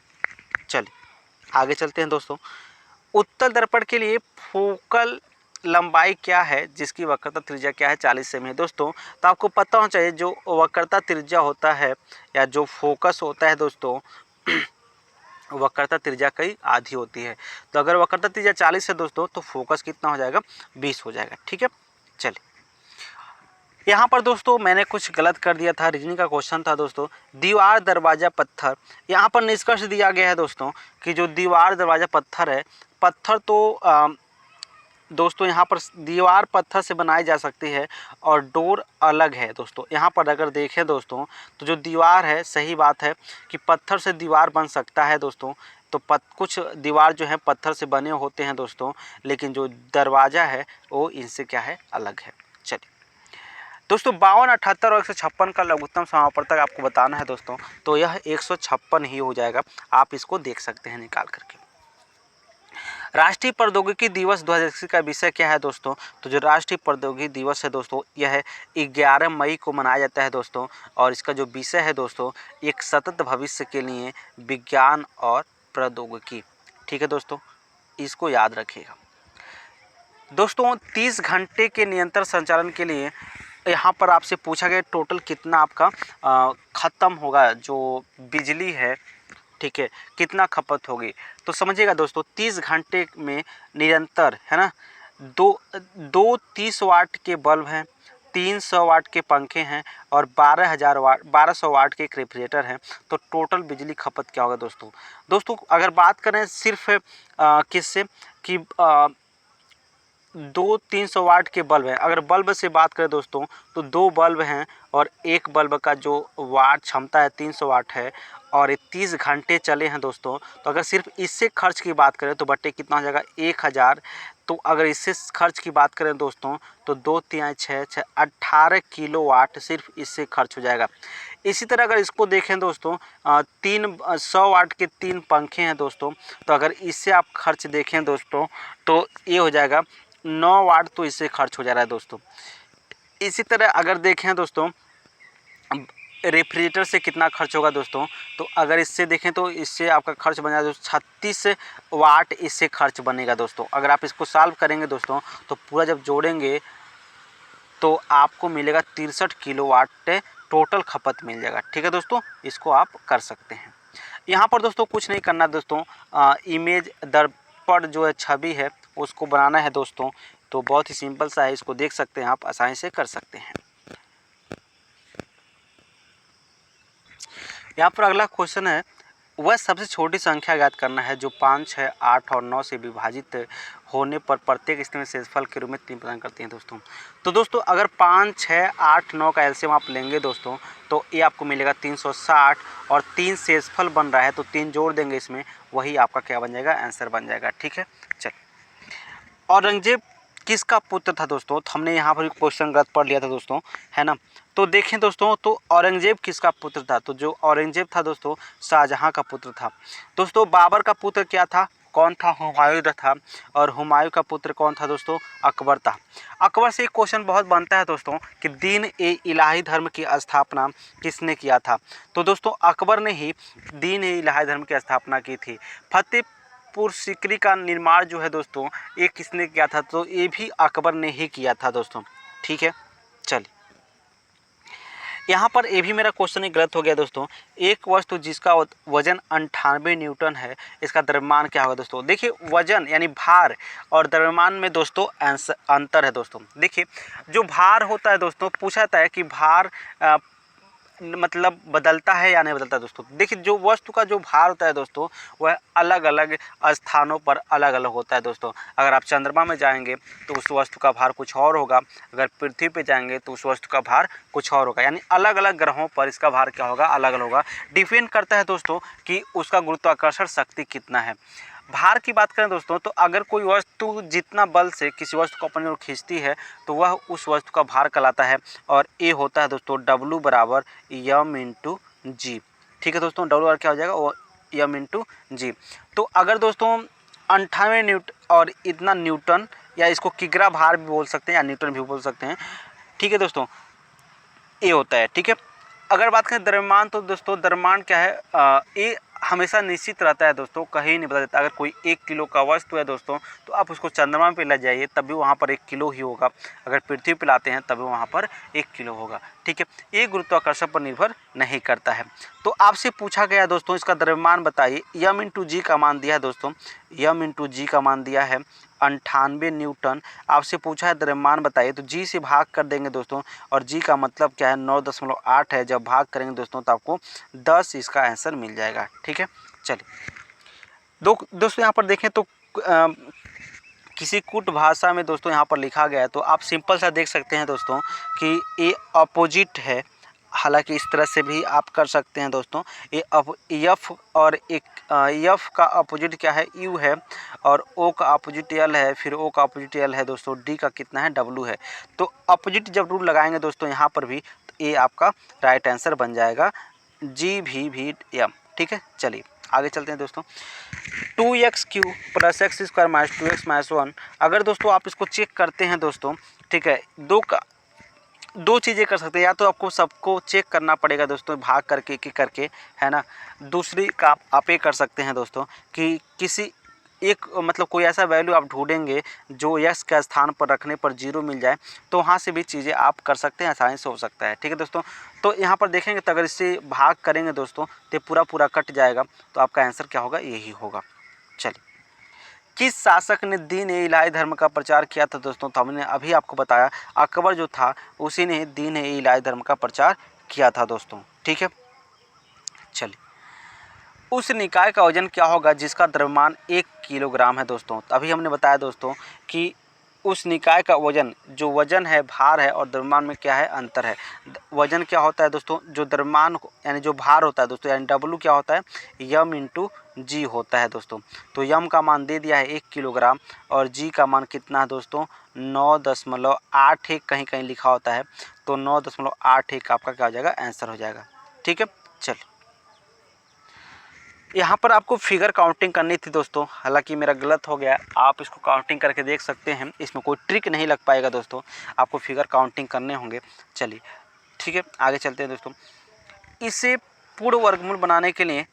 S1: चलिए आगे चलते हैं दोस्तों। उत्तल दर्पण के लिए फोकल लंबाई क्या है जिसकी वक्रता त्रिज्या क्या है? 40 सेमी है दोस्तों। तो आपको पता होना चाहिए जो वक्रता त्रिज्या होता है या जो फोकस होता है दोस्तों वक्रता त्रिज्या कई आधी होती है। तो अगर वक्रता त्रिज्या 40 है दोस्तों तो फोकस कितना हो जाएगा? 20 हो जाएगा। ठीक है, चलिए यहाँ पर दोस्तों मैंने कुछ गलत कर दिया था, रीजनिंग का क्वेश्चन था दोस्तों दीवार दरवाज़ा पत्थर। यहाँ पर निष्कर्ष दिया गया है दोस्तों कि जो दीवार दरवाज़ा पत्थर है, पत्थर तो दोस्तों यहाँ पर दीवार पत्थर से बनाई जा सकती है और डोर अलग है दोस्तों। यहाँ पर अगर देखें दोस्तों तो जो दीवार है, सही बात है कि पत्थर से दीवार बन सकता है दोस्तों। तो कुछ दीवार जो है पत्थर से बने होते हैं दोस्तों, लेकिन जो दरवाज़ा है वो इनसे क्या है? अलग है। चलिए दोस्तों 52, 78 और 156 का लघुत्तम समापवर्तक आपको बताना है दोस्तों, तो यह 156 ही हो जाएगा। आप इसको देख सकते हैं निकाल करके। राष्ट्रीय प्रौद्योगिकी दिवस 2021 का विषय क्या है दोस्तों? तो जो राष्ट्रीय प्रौद्योगिकी दिवस है दोस्तों यह 11 मई को मनाया जाता है दोस्तों, और इसका जो विषय है दोस्तों एक सतत भविष्य के लिए विज्ञान और प्रौद्योगिकी। ठीक है दोस्तों, इसको याद रखिएगा दोस्तों। 30 घंटे के निरंतर संचालन के लिए यहाँ पर आपसे पूछा गया टोटल कितना आपका ख़त्म होगा जो बिजली है, ठीक है, कितना खपत होगी? तो समझिएगा दोस्तों 30 घंटे में निरंतर है ना, दो 30 वाट के बल्ब हैं, 300 वाट के पंखे हैं और 1200 वाट के रेफ्रिजरेटर हैं। तो टोटल बिजली खपत क्या होगा दोस्तों? दोस्तों अगर बात करें सिर्फ किससे कि 300 वाट के बल्ब हैं, अगर बल्ब से बात करें दोस्तों तो 2 बल्ब हैं और एक बल्ब का जो वाट क्षमता है 300 वाट है और ये 30 घंटे चले हैं दोस्तों। तो अगर सिर्फ इससे खर्च की बात करें तो बट्टे कितना हो जाएगा? 1000। तो अगर इससे खर्च की बात करें दोस्तों तो 2 3 6 18 किलोवाट सिर्फ इससे खर्च हो जाएगा। इसी तरह अगर इसको देखें दोस्तों 100 वाट के 3 पंखे हैं दोस्तों, तो अगर इससे आप खर्च देखें दोस्तों तो ये हो जाएगा 9 वाट, तो इससे खर्च हो जा रहा है दोस्तों। इसी तरह अगर देखें दोस्तों रेफ्रिजरेटर से कितना खर्च होगा दोस्तों, तो अगर इससे देखें तो इससे आपका खर्च बन जाएगा 36 वाट इससे खर्च बनेगा दोस्तों। अगर आप इसको सॉल्व करेंगे दोस्तों तो पूरा जब जोड़ेंगे तो आपको मिलेगा 63 किलोवाट टोटल खपत मिल जाएगा। ठीक है दोस्तों, इसको आप कर सकते हैं। यहाँ पर दोस्तों कुछ नहीं करना दोस्तों, इमेज दर्पण जो है छवि है उसको बनाना है दोस्तों। तो बहुत ही सिंपल सा है, इसको देख सकते हैं आप, आसानी से कर सकते हैं। यहाँ पर अगला क्वेश्चन है, वह सबसे छोटी संख्या ज्ञात करना है जो 5, 6, 8 और 9 से विभाजित होने पर प्रत्येक स्थिति में शेषफल के रूप में 3 प्रदान करती हैं दोस्तों। तो दोस्तों अगर 5, 6, 8, 9 का एलसीएम आप लेंगे दोस्तों तो ये आपको मिलेगा 360 और 3 शेषफल बन रहा है तो 3 जोड़ देंगे इसमें, वही आपका क्या बन जाएगा, आंसर बन जाएगा। ठीक है, चलिए। औरंगजेब किसका पुत्र था दोस्तों, तो हमने यहाँ पर क्वेश्चन गलत पढ़ लिया था दोस्तों, है ना। तो देखें दोस्तों, तो औरंगजेब किसका पुत्र था, तो जो औरंगजेब था दोस्तों शाहजहां का पुत्र था दोस्तों। बाबर का पुत्र क्या था, कौन था, हुमायूं था। और हुमायूं का पुत्र कौन था दोस्तों, अकबर था। अकबर से एक क्वेश्चन बहुत बनता है दोस्तों कि दीन ए इलाही धर्म की स्थापना किसने किया था, तो दोस्तों अकबर ने ही दीन ए इलाही धर्म की स्थापना की थी। फतेहपुर सीकरी का निर्माण जो है दोस्तों ये किसने किया था, तो ये भी अकबर ने ही किया था दोस्तों। ठीक है, चलिए। यहाँ पर ये भी मेरा क्वेश्चन ही गलत हो गया दोस्तों। एक वस्तु जिसका वजन 98 न्यूटन है, इसका द्रव्यमान क्या होगा दोस्तों। देखिए वजन यानी भार और द्रव्यमान में दोस्तों अंतर है दोस्तों। देखिए जो भार होता है दोस्तों, पूछा जाता है कि भार मतलब बदलता है या नहीं बदलता दोस्तों। देखिए जो वस्तु का जो भार होता है दोस्तों वह अलग अलग स्थानों पर अलग अलग होता है दोस्तों। अगर आप चंद्रमा में जाएंगे तो उस वस्तु का भार कुछ और होगा, अगर पृथ्वी पे जाएंगे तो उस वस्तु का भार कुछ और होगा, यानी अलग अलग ग्रहों पर इसका भार क्या होगा, अलग अलग होगा। डिपेंड करता है दोस्तों कि उसका गुरुत्वाकर्षण शक्ति कितना है। भार की बात करें दोस्तों तो अगर कोई वस्तु जितना बल से किसी वस्तु को अपनी ओर खींचती है तो वह उस वस्तु का भार कहलाता है, और ये होता है दोस्तों W बराबर यम इंटू जी। ठीक है दोस्तों, W बराबर क्या हो जाएगा, वो यम इंटू जी। तो अगर दोस्तों 98 न्यूटन और इतना न्यूटन, या इसको किग्रा भार भी बोल सकते हैं या न्यूटन भी बोल सकते हैं। ठीक है दोस्तों, ये होता है। ठीक है, अगर बात करें द्रव्यमान तो दोस्तों द्रव्यमान क्या है, ये हमेशा निश्चित रहता है दोस्तों, कहीं नहीं बता देता। अगर कोई 1 किलो का वस्तु है दोस्तों तो आप उसको चंद्रमा पे ले जाइए तब भी वहाँ पर 1 किलो ही होगा, अगर पृथ्वी पे लाते हैं तब भी वहाँ पर 1 किलो होगा। ठीक है, ये गुरुत्वाकर्षण पर निर्भर नहीं करता है। तो आपसे पूछा गया दोस्तों इसका द्रव्यमान बताइए, यम इंटू जी का मान दिया है दोस्तों, यम इंटू जी का मान दिया है 98 न्यूटन। आपसे पूछा है द्रव्यमान बताइए, तो जी से भाग कर देंगे दोस्तों, और जी का मतलब क्या है 9.8 है। जब भाग करेंगे दोस्तों तो आपको 10 इसका आंसर मिल जाएगा। ठीक है, चलिए दोस्तों यहाँ पर देखें तो किसी कूट भाषा में दोस्तों यहाँ पर लिखा गया है, तो आप सिंपल सा देख सकते हैं दोस्तों कि ये अपोजिट है। हालांकि इस तरह से भी आप कर सकते हैं दोस्तों। ये यफ और एक यफ का अपोजिट क्या है, यू है, और ओ का अपोजिट यल है, फिर ओ का अपोजिट यल है दोस्तों, डी का कितना है, डब्लू है। तो अपोजिट जब रूल लगाएंगे दोस्तों यहाँ पर भी, तो ये आपका राइट आंसर बन जाएगा जी भी एम। ठीक है, चलिए आगे चलते हैं दोस्तों। 2x³ plus x square minus 2x minus 1, अगर दोस्तों आप इसको चेक करते हैं दोस्तों, ठीक है, दो चीज़ें कर सकते हैं, या तो आपको सबको चेक करना पड़ेगा दोस्तों भाग करके एक करके, है ना। दूसरी का आप ये कर सकते हैं दोस्तों कि किसी एक मतलब कोई ऐसा वैल्यू आप ढूंढेंगे जो यस के स्थान पर रखने पर 0 मिल जाए, तो वहाँ से भी चीज़ें आप कर सकते हैं, आसानी से हो सकता है। ठीक है दोस्तों, तो यहाँ पर देखेंगे तो अगर इससे भाग करेंगे दोस्तों तो पूरा कट जाएगा, तो आपका आंसर क्या होगा, यही होगा। चलिए, किस शासक ने दीन ए इलाही धर्म का प्रचार किया था दोस्तों, तो हमने अभी आपको बताया अकबर जो था उसी ने दीन ए इलाही धर्म का प्रचार किया था दोस्तों। ठीक है, चलिए, उस निकाय का वजन क्या होगा जिसका द्रव्यमान 1 किलोग्राम है दोस्तों। अभी हमने बताया दोस्तों कि उस निकाय का वजन, जो वजन है भार है और द्रव्यमान में क्या है, अंतर है। वजन क्या होता है दोस्तों, जो द्रव्यमान यानी जो भार होता है दोस्तों, यानी डब्लू क्या होता है, यम इंटू जी होता है दोस्तों। तो यम का मान दे दिया है 1 किलोग्राम, और जी का मान कितना है दोस्तों, 9.81 कहीं कहीं लिखा होता है, तो 9.81 आपका क्या हो जाएगा, आंसर हो जाएगा। ठीक है, चलो यहाँ पर आपको फिगर काउंटिंग करनी थी दोस्तों, हालांकि मेरा गलत हो गया। आप इसको काउंटिंग करके देख सकते हैं, इसमें कोई ट्रिक नहीं लग पाएगा दोस्तों, आपको फिगर काउंटिंग करने होंगे। चलिए ठीक है, आगे चलते हैं दोस्तों। इसे पूर्ण वर्गमूल बनाने के लिए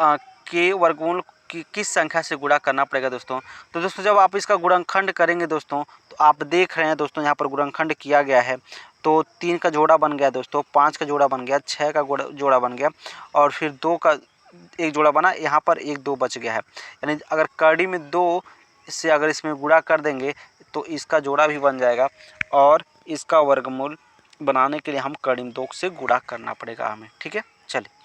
S1: के वर्गमूल की किस संख्या से गुणा करना पड़ेगा दोस्तों। तो दोस्तों जब आप इसका गुणनखंड करेंगे दोस्तों, तो आप देख रहे हैं दोस्तों यहाँ पर गुणनखंड किया गया है। तो 3 का जोड़ा बन गया दोस्तों, 5 का जोड़ा बन गया, 6 का जोड़ा बन गया, और फिर 2 का एक जोड़ा बना, यहाँ पर 1 2 बच गया है। यानी अगर कड़ी में 2 से अगर इसमें गुणा कर देंगे तो इसका जोड़ा भी बन जाएगा, और इसका वर्गमूल बनाने के लिए हम कड़ी में 2 से गुणा करना पड़ेगा हमें। ठीक है, चलिए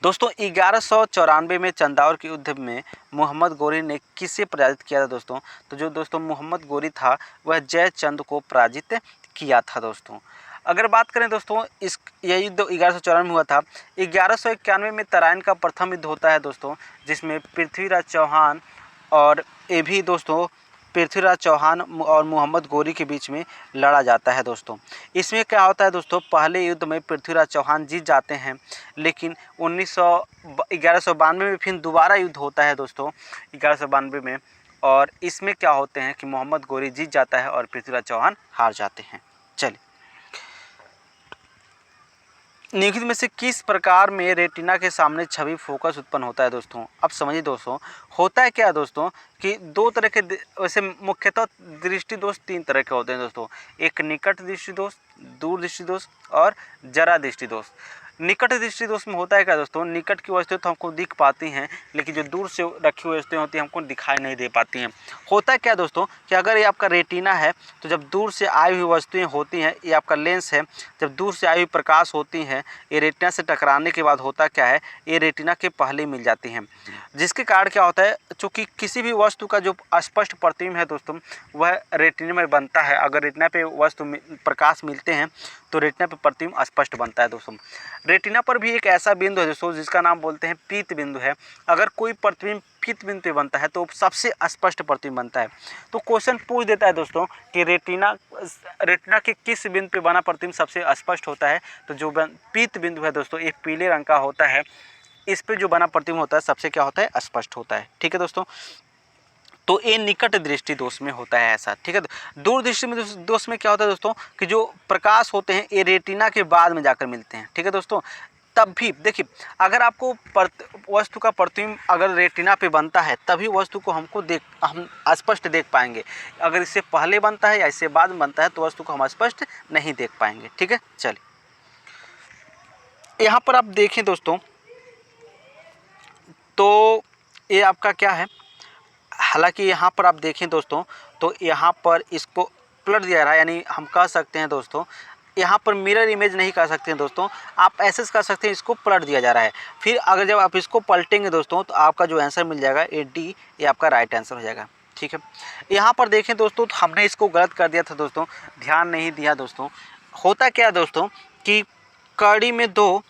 S1: दोस्तों 1194 में चंदावर के युद्ध में मोहम्मद गोरी ने किसे पराजित किया था दोस्तों। तो जो दोस्तों मोहम्मद गोरी था वह जयचंद को पराजित किया था दोस्तों। अगर बात करें दोस्तों यह युद्ध 1194 में हुआ था। 1191 में तराइन का प्रथम युद्ध होता है दोस्तों, जिसमें पृथ्वीराज चौहान और ये भी दोस्तों पृथ्वीराज चौहान और मोहम्मद गोरी के बीच में लड़ा जाता है दोस्तों। इसमें क्या होता है दोस्तों, पहले युद्ध में पृथ्वीराज चौहान जीत जाते हैं, लेकिन 1192 में फिर दोबारा युद्ध होता है दोस्तों 1192 में, और इसमें क्या होते हैं कि मोहम्मद गोरी जीत जाता है और पृथ्वीराज चौहान हार जाते हैं। चलिए निम्नलिखित में से किस प्रकार में रेटिना के सामने छवि फोकस उत्पन्न होता है दोस्तों। अब समझिए दोस्तों, होता है क्या दोस्तों कि दो तरह के वैसे मुख्यतः दृष्टि दोष 3 तरह के होते हैं दोस्तों। एक निकट दृष्टि दोष, दूर दृष्टि दोष और जरा दृष्टि दोष। निकट दृष्टि दोष में होता है क्या दोस्तों, निकट की वस्तुएं तो हमको दिख पाती हैं, लेकिन जो दूर से रखी हुई वस्तुएं होती हैं हमको दिखाई नहीं दे पाती हैं। होता है क्या दोस्तों कि अगर ये आपका रेटिना है, तो जब दूर से आई हुई वस्तुएं होती हैं, ये आपका लेंस है, जब दूर से आई हुई प्रकाश होती हैं, ये रेटिना से टकराने के बाद होता क्या है, ये रेटिना के पहले मिल जाती हैं, जिसके कारण क्या होता है, चूँकि किसी भी वस्तु का जो स्पष्ट प्रतिबिंब है दोस्तों वह रेटिना में बनता है। अगर रेटिना पे वस्तु प्रकाश मिलते हैं तो रेटिना पे प्रतिबिंब स्पष्ट बनता है दोस्तों। रेटिना पर भी एक ऐसा बिंदु है दोस्तों जिसका नाम बोलते हैं पीत बिंदु है। अगर कोई प्रतिबिंब पीत बिंदु पे बनता है तो सबसे स्पष्ट प्रतिबिंब बनता है। तो क्वेश्चन पूछ देता है दोस्तों कि रेटिना के किस बिंदु पे बना प्रतिबिंब सबसे स्पष्ट होता है। तो जो पीत बिंदु है दोस्तों ये पीले रंग का होता है, इस पे जो बना प्रतिबिंब होता है सबसे क्या होता है, स्पष्ट होता है। ठीक है दोस्तों, तो ये निकट दृष्टि दोष में होता है ऐसा। ठीक है, दूर दृष्टि में दोष में क्या होता है दोस्तों कि जो प्रकाश होते हैं ये रेटिना के बाद में जाकर मिलते हैं। ठीक है दोस्तों, तब भी देखिए अगर आपको वस्तु का प्रतिबिंब अगर रेटिना पे बनता है तभी वस्तु को हम स्पष्ट देख पाएंगे। अगर इससे पहले बनता है या इससे बाद में बनता है तो वस्तु को हम स्पष्ट नहीं देख पाएंगे। ठीक है, चलिए यहाँ पर आप देखें दोस्तों, तो ये आपका क्या है, हालांकि यहाँ पर आप देखें दोस्तों तो यहाँ पर इसको पलट दिया रहा है, यानी हम कह सकते हैं दोस्तों यहाँ पर मिरर इमेज नहीं कर सकते हैं दोस्तों, आप ऐसे कर सकते हैं, इसको पलट दिया जा रहा है। फिर अगर जब आप इसको पलटेंगे दोस्तों तो आपका जो आंसर मिल जाएगा ए डी, ये आपका राइट आंसर हो जाएगा। ठीक है, यहाँ पर देखें दोस्तों तो हमने इसको गलत कर दिया था दोस्तों, ध्यान नहीं दिया दोस्तों। होता क्या दोस्तों कि कड़ी में 2,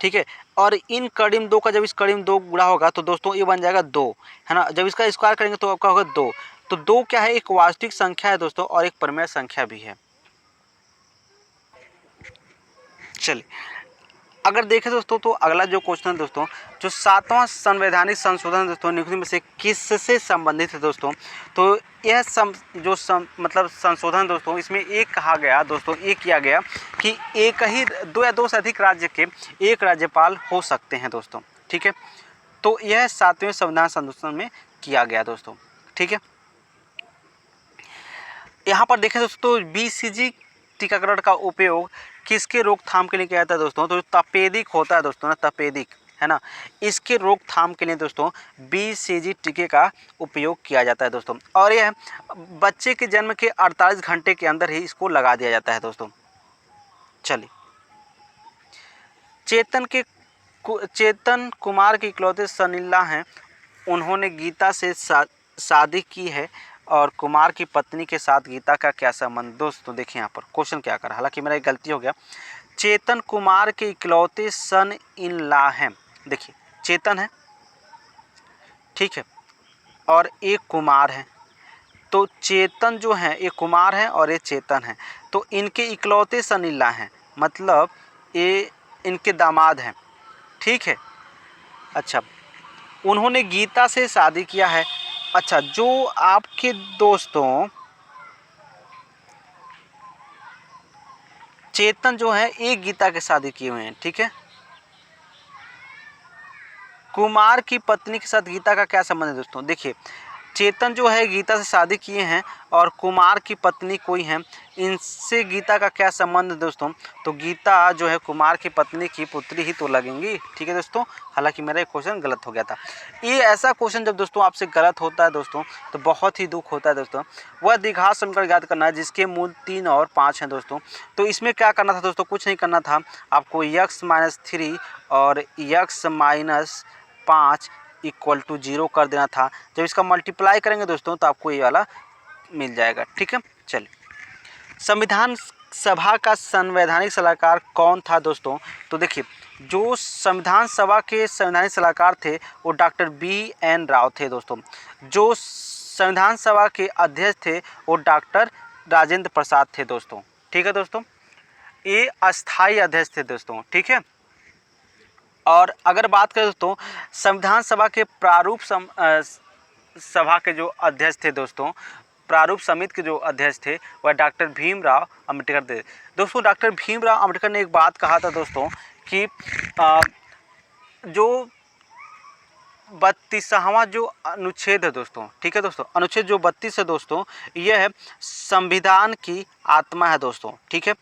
S1: ठीक है, और इन कड़ी में 2 का जब इस कड़ी में 2 गुणा होगा तो दोस्तों ये बन जाएगा 2, है ना। जब इसका स्क्वायर करेंगे तो आपका होगा 2। तो 2 क्या है, एक वास्तविक संख्या है दोस्तों और एक परिमेय संख्या भी है। चलिए अगर देखें दोस्तों तो अगला जो क्वेश्चन है दोस्तों, जो 7वां संवैधानिक संशोधन दोस्तों निम्नलिखित में से किससे संबंधित है दोस्तों। तो यह मतलब संशोधन दोस्तों, इसमें एक कहा गया दोस्तों, ये किया गया कि एक ही 2 या 2 से अधिक राज्य के एक राज्यपाल हो सकते हैं दोस्तों। ठीक है, तो यह 7वें संविधान संशोधन में किया गया दोस्तों। ठीक है, यहाँ पर देखें दोस्तों BCG टीकाकरण का उपयोग किसके रोकथाम के लिए किया जाता है दोस्तों। तो तपेदिक होता है दोस्तों ना, तपेदिक है ना, इसके रोकथाम के लिए दोस्तों BCG टीके का उपयोग किया जाता है दोस्तों। और यह बच्चे के जन्म के 48 घंटे के अंदर ही इसको लगा दिया जाता है दोस्तों। चलिए चेतन कुमार की इकलौते सनीला हैं, उन्होंने गीता से शादी की है और कुमार की पत्नी के साथ गीता का क्या संबंध। दोस्तों देखिए यहाँ पर क्वेश्चन क्या करा, हालांकि मेरा एक गलती हो गया। चेतन कुमार के इकलौते सन इन लॉ हैं, देखिए चेतन है, ठीक है, और एक कुमार है। तो चेतन जो है ये कुमार है और ये चेतन है, तो इनके इकलौते सन इन लॉ हैं, मतलब ये इनके दामाद हैं। ठीक है, अच्छा उन्होंने गीता से शादी किया है। अच्छा, जो आपके दोस्तों चेतन जो है एक गीता के शादी किए हुए हैं, ठीक है। कुमार की पत्नी के साथ गीता का क्या संबंध है दोस्तों? देखिए, चेतन जो है गीता से शादी किए हैं और कुमार की पत्नी कोई हैं, इनसे गीता का क्या संबंध है दोस्तों? तो गीता जो है कुमार की पत्नी की पुत्री ही तो लगेंगी, ठीक है दोस्तों। हालांकि मेरा एक क्वेश्चन गलत हो गया था। ये ऐसा क्वेश्चन जब दोस्तों आपसे गलत होता है दोस्तों तो बहुत ही दुख होता है दोस्तों। वह द्विघात समीकरण याद करना है जिसके मूल 3 और 5 हैं दोस्तों। तो इसमें क्या करना था दोस्तों? कुछ नहीं करना था आपको, x-3 और x-5 इक्वल टू 0 कर देना था। जब इसका मल्टीप्लाई करेंगे दोस्तों तो आपको ये वाला मिल जाएगा, ठीक है। चलिए, संविधान सभा का संवैधानिक सलाहकार कौन था दोस्तों? तो देखिए, जो संविधान सभा के संवैधानिक सलाहकार थे वो डॉक्टर BN राव थे दोस्तों। जो संविधान सभा के अध्यक्ष थे वो डॉक्टर राजेंद्र प्रसाद थे दोस्तों, ठीक है दोस्तों। ये अस्थाई अध्यक्ष थे दोस्तों, ठीक है। और अगर बात करें दोस्तों संविधान सभा के प्रारूप सभा के जो अध्यक्ष थे दोस्तों, प्रारूप समिति के जो अध्यक्ष थे वह डॉक्टर भीमराव अम्बेडकर थे दोस्तों। डॉक्टर भीमराव अम्बेडकर ने एक बात कहा था दोस्तों कि जो 32वां जो अनुच्छेद है दोस्तों, ठीक है दोस्तों, अनुच्छेद जो 32 है दोस्तों, यह है संविधान की आत्मा है दोस्तों, ठीक है।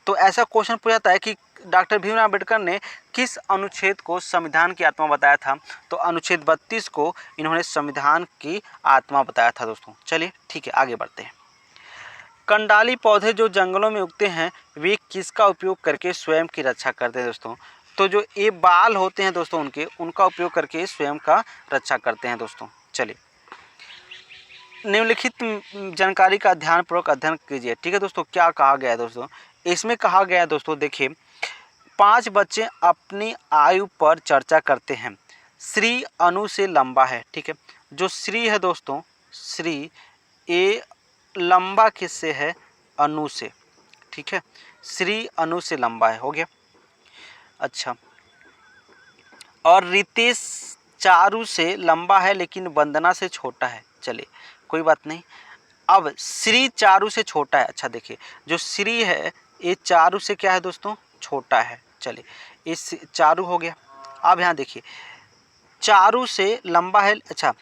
S1: तो ऐसा क्वेश्चन पूछा जाता है कि डॉक्टर भीमराव अम्बेडकर ने किस अनुच्छेद को संविधान की आत्मा बताया था? तो अनुच्छेद 32 को इन्होंने संविधान की आत्मा बताया था दोस्तों। चलिए ठीक है, आगे बढ़ते हैं। कंडाली पौधे जो जंगलों में उगते हैं वे किसका उपयोग करके स्वयं की रक्षा करते हैं दोस्तों? तो जो ये बाल होते हैं दोस्तों उनका उपयोग करके स्वयं का रक्षा करते हैं दोस्तों। चलिए, निम्नलिखित जानकारी का ध्यानपूर्वक अध्ययन कीजिए, ठीक है दोस्तों। क्या कहा गया है दोस्तों? इसमें कहा गया है दोस्तों, देखिए, 5 बच्चे अपनी आयु पर चर्चा करते हैं। श्री अनु से लंबा है, ठीक है। जो श्री है दोस्तों, श्री ये लंबा किससे है? अनु से, ठीक है। श्री अनु से लंबा है, हो गया। अच्छा, और रितेश चारू से लंबा है लेकिन वंदना से छोटा है। चलिए कोई बात नहीं। अब श्री चारू से छोटा है। अच्छा देखिए, जो श्री है ये चारू से क्या है दोस्तों? छोटा है। चलिए, इस चारू हो गया। अब यहाँ देखिए, चारू से लंबा है। अच्छा,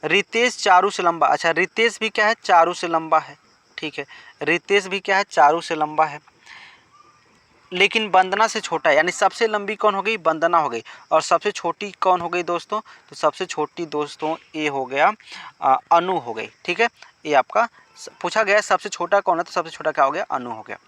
S1: रितेश चारू से लंबा। अच्छा, रितेश भी क्या है? चारू से लंबा है, ठीक है। रितेश भी क्या है? चारू से लंबा है, लेकिन वंदना से छोटा है। यानी सबसे लंबी कौन हो गई? वंदना हो गई। और सबसे छोटी कौन हो गई दोस्तों? तो सबसे छोटी दोस्तों ये हो गया अनु हो गई, ठीक है। ये आपका पूछा गया सबसे छोटा कौन है, तो सबसे छोटा क्या हो गया? अनु हो गया।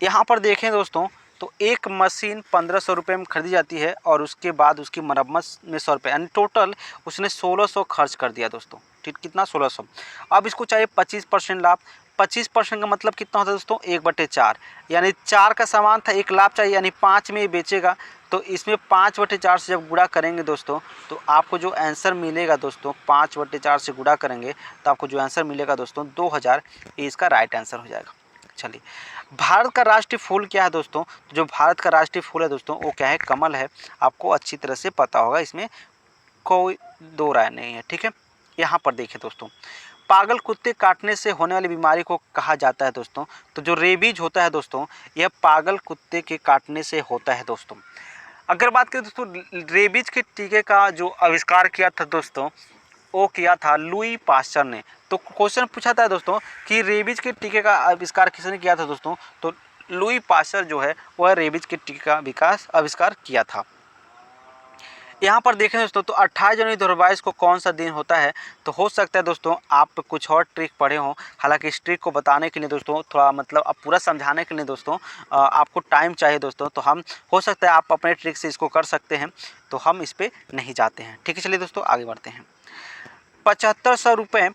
S1: यहाँ पर देखें दोस्तों तो एक मशीन 1500 रुपये में खरीदी जाती है और उसके बाद उसकी मरम्मत में 100 रुपये, यानी टोटल उसने 1600 खर्च कर दिया दोस्तों, ठीक। कितना? 1600। अब इसको चाहिए 25% लाभ। 25% का मतलब कितना होता है दोस्तों? 1/4, यानी 4 का सामान था, 1 लाभ चाहिए, यानी 5 में ये बेचेगा। तो इसमें 5/4 से जब गुणा करेंगे दोस्तों तो आपको जो आंसर मिलेगा दोस्तों, 5/4 से गुणा करेंगे तो आपको जो आंसर मिलेगा दोस्तों 2000, ये इसका राइट आंसर हो जाएगा। चलिए, भारत का राष्ट्रीय फूल क्या है दोस्तों? जो भारत का राष्ट्रीय फूल है दोस्तों वो क्या है? कमल है। आपको अच्छी तरह से पता होगा, इसमें कोई दो राय नहीं है, ठीक है। यहाँ पर देखिए दोस्तों, पागल कुत्ते काटने से होने वाली बीमारी को कहा जाता है दोस्तों। तो जो रेबीज होता है दोस्तों यह पागल कुत्ते के काटने से होता है दोस्तों। अगर बात करें दोस्तों रेबीज के टीके का जो आविष्कार किया था दोस्तों वो किया था लुई पास्चर ने। तो क्वेश्चन पूछा था दोस्तों कि रेबीज के टीके का आविष्कार किसने किया था दोस्तों? तो लुई पास्चर जो है वह रेबीज के टीके का आविष्कार किया था। यहाँ पर देखें दोस्तों तो 28 जनवरी 2022 को कौन सा दिन होता है? तो हो सकता है दोस्तों आप कुछ और ट्रिक पढ़े हों। हालांकि इस ट्रिक को बताने के लिए दोस्तों थोड़ा मतलब अब पूरा समझाने के लिए दोस्तों आपको टाइम चाहिए दोस्तों। तो हम हो सकता है आप अपने ट्रिक से इसको कर सकते हैं, तो हम इस पर नहीं जाते हैं, ठीक है। चलिए दोस्तों आगे बढ़ते हैं। 7500 रुपये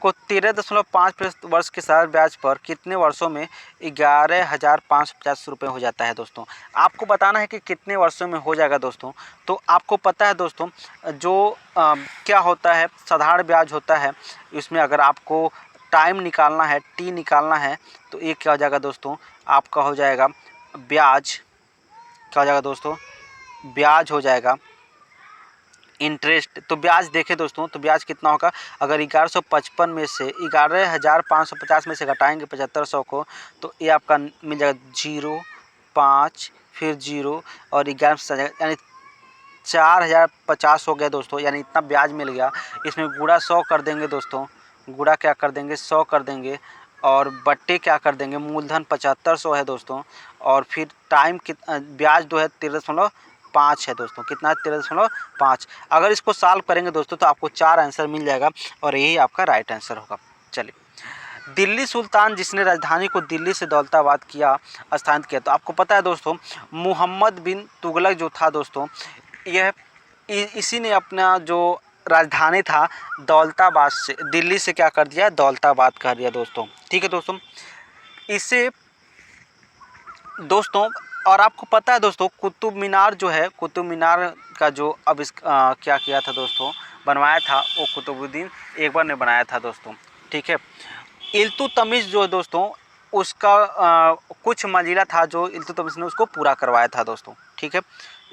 S1: को 13.5% वर्ष के सरल ब्याज पर कितने वर्षों में 11,550 रुपये हो जाता है दोस्तों? आपको बताना है कि कितने वर्षों में हो जाएगा दोस्तों। तो आपको पता है दोस्तों जो क्या होता है, साधारण ब्याज होता है। इसमें अगर आपको टाइम निकालना है, टी निकालना है, तो ये क्या हो जाएगा दोस्तों? आपका हो जाएगा ब्याज, क्या हो जाएगा दोस्तों? ब्याज हो जाएगा इंटरेस्ट, तो ब्याज देखें दोस्तों तो ब्याज कितना होगा, अगर 1155 में से 11,550 में से घटाएंगे 7500 को, तो ये आपका मिल जाएगा 0, 5 फिर 0 और 11 से जाएगा, यानी 4050 हो गया दोस्तों, यानी इतना ब्याज मिल गया। इसमें गुणा 100 कर देंगे दोस्तों, गुणा क्या कर देंगे 100 कर देंगे, और बट्टे क्या कर देंगे, मूलधन 7500 है दोस्तों, और फिर टाइम ब्याज जो है 13.5 है दोस्तों, कितना है 13.5। अगर इसको सॉल्व करेंगे दोस्तों तो आपको 4 आंसर मिल जाएगा और यही आपका राइट आंसर होगा। चलिए, दिल्ली सुल्तान जिसने राजधानी को दिल्ली से दौलताबाद किया स्थानांतरित किया, तो आपको पता है दोस्तों मोहम्मद बिन तुगलक जो था दोस्तों, यह इसी ने अपना जो राजधानी था दौलताबाद से दिल्ली से क्या कर दिया, दौलताबाद कर दिया दोस्तों। ठीक है दोस्तों, इसे दोस्तों, और आपको पता है दोस्तों कुतुब मीनार जो है, कुतुब मीनार का जो अब क्या किया था दोस्तों, बनवाया था, वो कुतुबुद्दीन ऐबक ने बनाया था दोस्तों। ठीक है, इल्तुतमिश जो दोस्तों उसका कुछ मंजिला था जो इल्तुतमिश ने उसको पूरा करवाया था दोस्तों। ठीक है,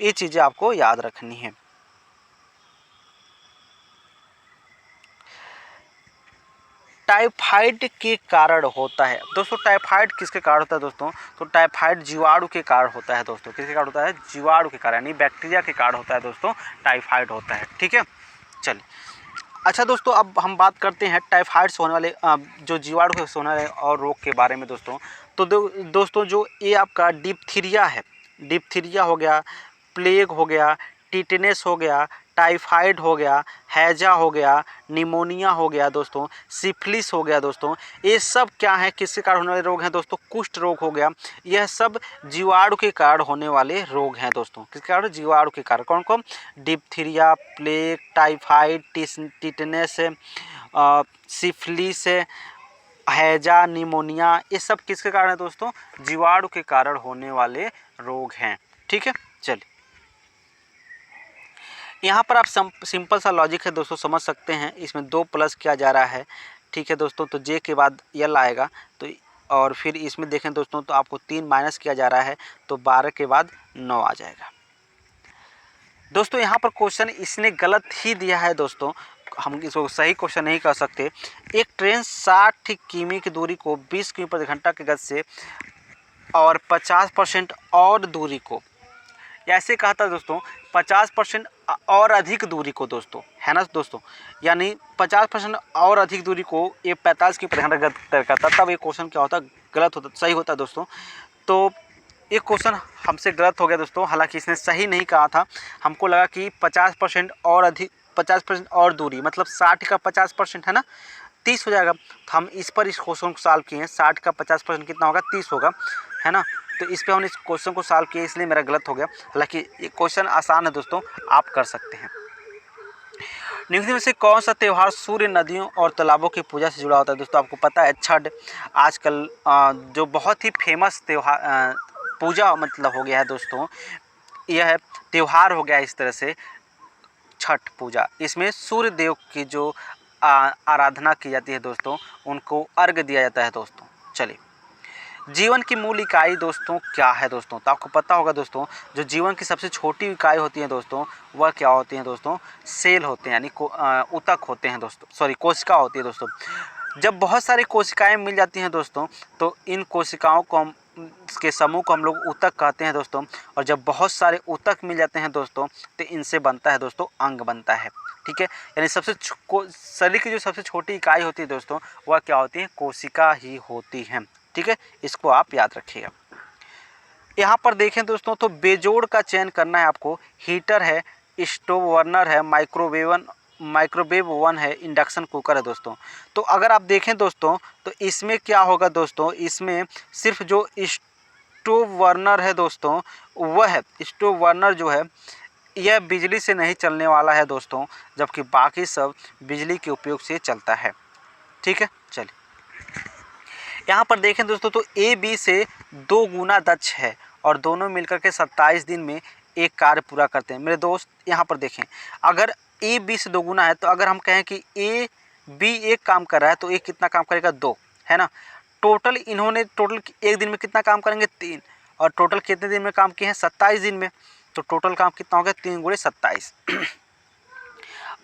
S1: ये चीज़ें आपको याद रखनी है। टाइफाइड के कारण होता है दोस्तों, टाइफाइड किसके कारण होता है दोस्तों, तो टाइफाइड जीवाणु के कारण होता है दोस्तों। किसके कारण होता है, जीवाणु के कारण, यानी बैक्टीरिया के कारण होता है दोस्तों, टाइफाइड होता है। ठीक है, चलिए, अच्छा दोस्तों, अब हम बात करते हैं टाइफाइड से होने वाले जो जीवाणु से होने वाले और रोग के बारे में दोस्तों। तो दोस्तों जो ये आपका डिप्थीरिया है, डिप्थीरिया हो गया, प्लेग हो गया, टिटनेस हो गया, टाइफाइड हो गया, हैजा हो गया, निमोनिया हो गया दोस्तों, सिफिलिस हो गया दोस्तों, ये सब क्या है, किसके कारण होने वाले रोग हैं दोस्तों, कुष्ठ रोग हो गया, यह सब जीवाणु के कारण होने वाले रोग हैं दोस्तों। किसके कारण, जीवाणु के कारण। कौन कौन, diphtheria, plague, typhoid, tetanus, syphilis, हैजा, निमोनिया, ये सब किसके कारण है दोस्तों, जीवाणु के कारण होने वाले रोग हैं। ठीक है, चलिए, यहाँ पर आप सिंपल सा लॉजिक है दोस्तों, समझ सकते हैं। इसमें 2 प्लस किया जा रहा है। ठीक है दोस्तों, तो जे के बाद यल आएगा, तो और फिर इसमें देखें दोस्तों तो आपको 3 माइनस किया जा रहा है, तो 12 के बाद 9 आ जाएगा दोस्तों। यहाँ पर क्वेश्चन इसने गलत ही दिया है दोस्तों, हम इसको सही क्वेश्चन नहीं कर सकते। एक ट्रेन 60 किमी की दूरी को 20 किमी प्रति घंटा की गति से और 50% और दूरी को, ऐसे कहा था दोस्तों 50% और अधिक दूरी को दोस्तों, है ना दोस्तों, यानी 50% और अधिक दूरी को ये 45 की प्रति घंटा तय करता, तब ये क्वेश्चन क्या होता, गलत होता, सही होता दोस्तों। तो ये क्वेश्चन हमसे गलत हो गया दोस्तों, हालांकि इसने सही नहीं कहा था। हमको लगा कि 50% और अधिक, 50% और दूरी मतलब 60 का 50% है ना, 30 हो जाएगा। तो हम इस क्वेश्चन को सॉल्व किए हैं, 60 का 50% कितना होगा, 30 होगा, है ना। तो इस पे हमने इस क्वेश्चन को सॉल्व किया, इसलिए मेरा गलत हो गया। हालांकि ये क्वेश्चन आसान है दोस्तों, आप कर सकते हैं। निम्न में से कौन सा त्यौहार सूर्य, नदियों और तालाबों की पूजा से जुड़ा होता है दोस्तों। आपको पता है छठ आजकल जो बहुत ही फेमस त्यौहार पूजा मतलब हो गया है दोस्तों, यह त्यौहार हो गया इस तरह से छठ पूजा। इसमें सूर्य देव की जो आराधना की जाती है दोस्तों, उनको अर्घ दिया जाता है दोस्तों। चलिए, जीवन की मूल इकाई दोस्तों क्या है दोस्तों, तो आपको पता होगा दोस्तों, जो जीवन की सबसे छोटी इकाई होती है दोस्तों, वह क्या होती है दोस्तों, सेल होते हैं, यानी ऊतक होते हैं दोस्तों, सॉरी कोशिका होती है दोस्तों। जब बहुत सारी कोशिकाएं मिल जाती हैं दोस्तों, तो इन कोशिकाओं को हम के समूह को हम लोग ऊतक कहते हैं दोस्तों। और जब बहुत सारे ऊतक मिल जाते हैं दोस्तों, तो इनसे बनता है दोस्तों अंग बनता है। ठीक है, यानी शरीर की जो सबसे छोटी इकाई होती है दोस्तों, वह क्या होती है, कोशिका ही होती है। ठीक है, इसको आप याद रखिएगा। यहाँ पर देखें दोस्तों तो बेजोड़ का चयन करना है आपको। हीटर है, स्टोव बर्नर है, माइक्रोवेव ओवन है, इंडक्शन कुकर है दोस्तों। तो अगर आप देखें दोस्तों तो इसमें क्या होगा दोस्तों, इसमें सिर्फ जो स्टोव बर्नर है दोस्तों, वह है स्टोव बर्नर जो है, यह बिजली से नहीं चलने वाला है दोस्तों, जबकि बाकी सब बिजली के उपयोग से चलता है। ठीक है, चलिए, यहाँ पर देखें दोस्तों तो ए बी से 2 गुना दक्ष है और दोनों मिलकर के 27 दिन में एक कार्य पूरा करते हैं। मेरे दोस्त यहाँ पर देखें, अगर ए बी से 2 गुना है, तो अगर हम कहें कि ए बी एक काम कर रहा है, तो ए कितना काम करेगा, 2, है ना। टोटल इन्होंने एक दिन में कितना काम करेंगे, 3, और टोटल कितने दिन में काम किए हैं, 27 दिन में। तो टोटल काम कितना हो गया, 3 गुणे 27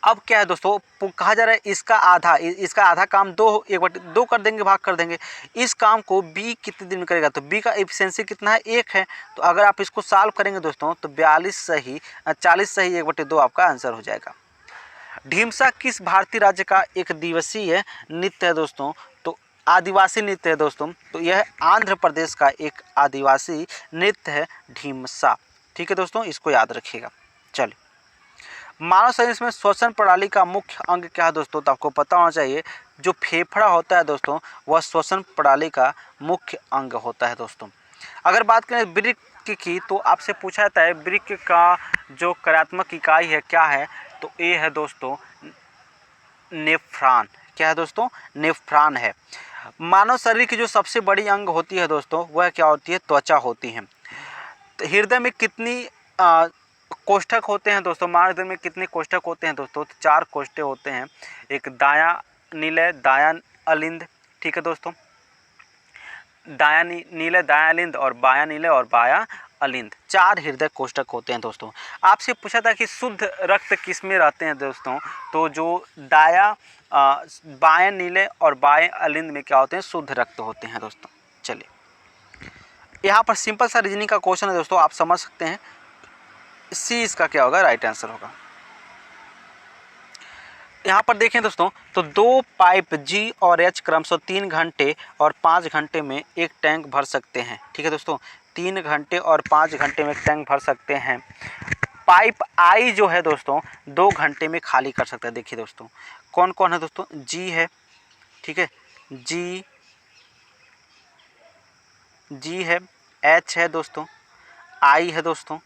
S1: अब क्या है दोस्तों, कहा जा रहा है इसका आधा काम 1/2 कर देंगे, भाग कर देंगे। इस काम को बी कितने दिन में करेगा, तो बी का एफिशिएंसी कितना है, 1 है। तो अगर आप इसको सॉल्व करेंगे दोस्तों तो 40 सही 1/2 आपका आंसर हो जाएगा। ढीमसा किस भारतीय राज्य का एक दिवसीय नृत्य है दोस्तों, तो आदिवासी नृत्य है दोस्तों। तो यह आंध्र प्रदेश का एक आदिवासी नृत्य है ढीमसा। ठीक है दोस्तों, इसको याद रखिएगा। चलिए, मानव शरीर में श्वसन प्रणाली का मुख्य अंग क्या है दोस्तों, तो आपको पता होना चाहिए जो फेफड़ा होता है दोस्तों वह श्वसन प्रणाली का मुख्य अंग होता है दोस्तों। अगर बात करें वृक्क की तो आपसे पूछा जाता है वृक्क का जो कार्यात्मक इकाई है क्या है, तो ये है दोस्तों नेफ्रॉन। क्या है दोस्तों, नेफ्रॉन है। मानव शरीर की जो सबसे बड़ी अंग होती है दोस्तों वह क्या होती है, त्वचा होती है। तो हृदय में कितनी कोष्ठक होते हैं दोस्तों, मानव हृदय में कितने कोष्ठक होते हैं दोस्तों, तो 4 कोष्ठक होते हैं। एक दायां नीले दायां अलिंद, ठीक है दोस्तों, दायां नीले दायां अलिंद और बायां नीले और बायां अलिंद, 4 हृदय कोष्ठक होते हैं दोस्तों। आपसे पूछा था कि शुद्ध रक्त किस में रहते हैं दोस्तों, तो जो बाएं नीले और बाएं अलिंद में क्या होते हैं, शुद्ध रक्त होते हैं दोस्तों। चलिए, यहाँ पर सिंपल सा रीजनिंग का क्वेश्चन है दोस्तों, आप समझ सकते हैं। सी इसका क्या होगा, राइट आंसर होगा। यहाँ पर देखें दोस्तों, तो 2 पाइप जी और एच क्रमशः 3 घंटे और 5 घंटे में एक टैंक भर सकते हैं। ठीक है दोस्तों, 3 घंटे और 5 घंटे में एक टैंक भर सकते हैं। पाइप आई जो है दोस्तों 2 घंटे में खाली कर सकता है। देखिए दोस्तों कौन कौन है दोस्तों, जी है, ठीक है, जी है, एच है दोस्तों, आई है दोस्तों।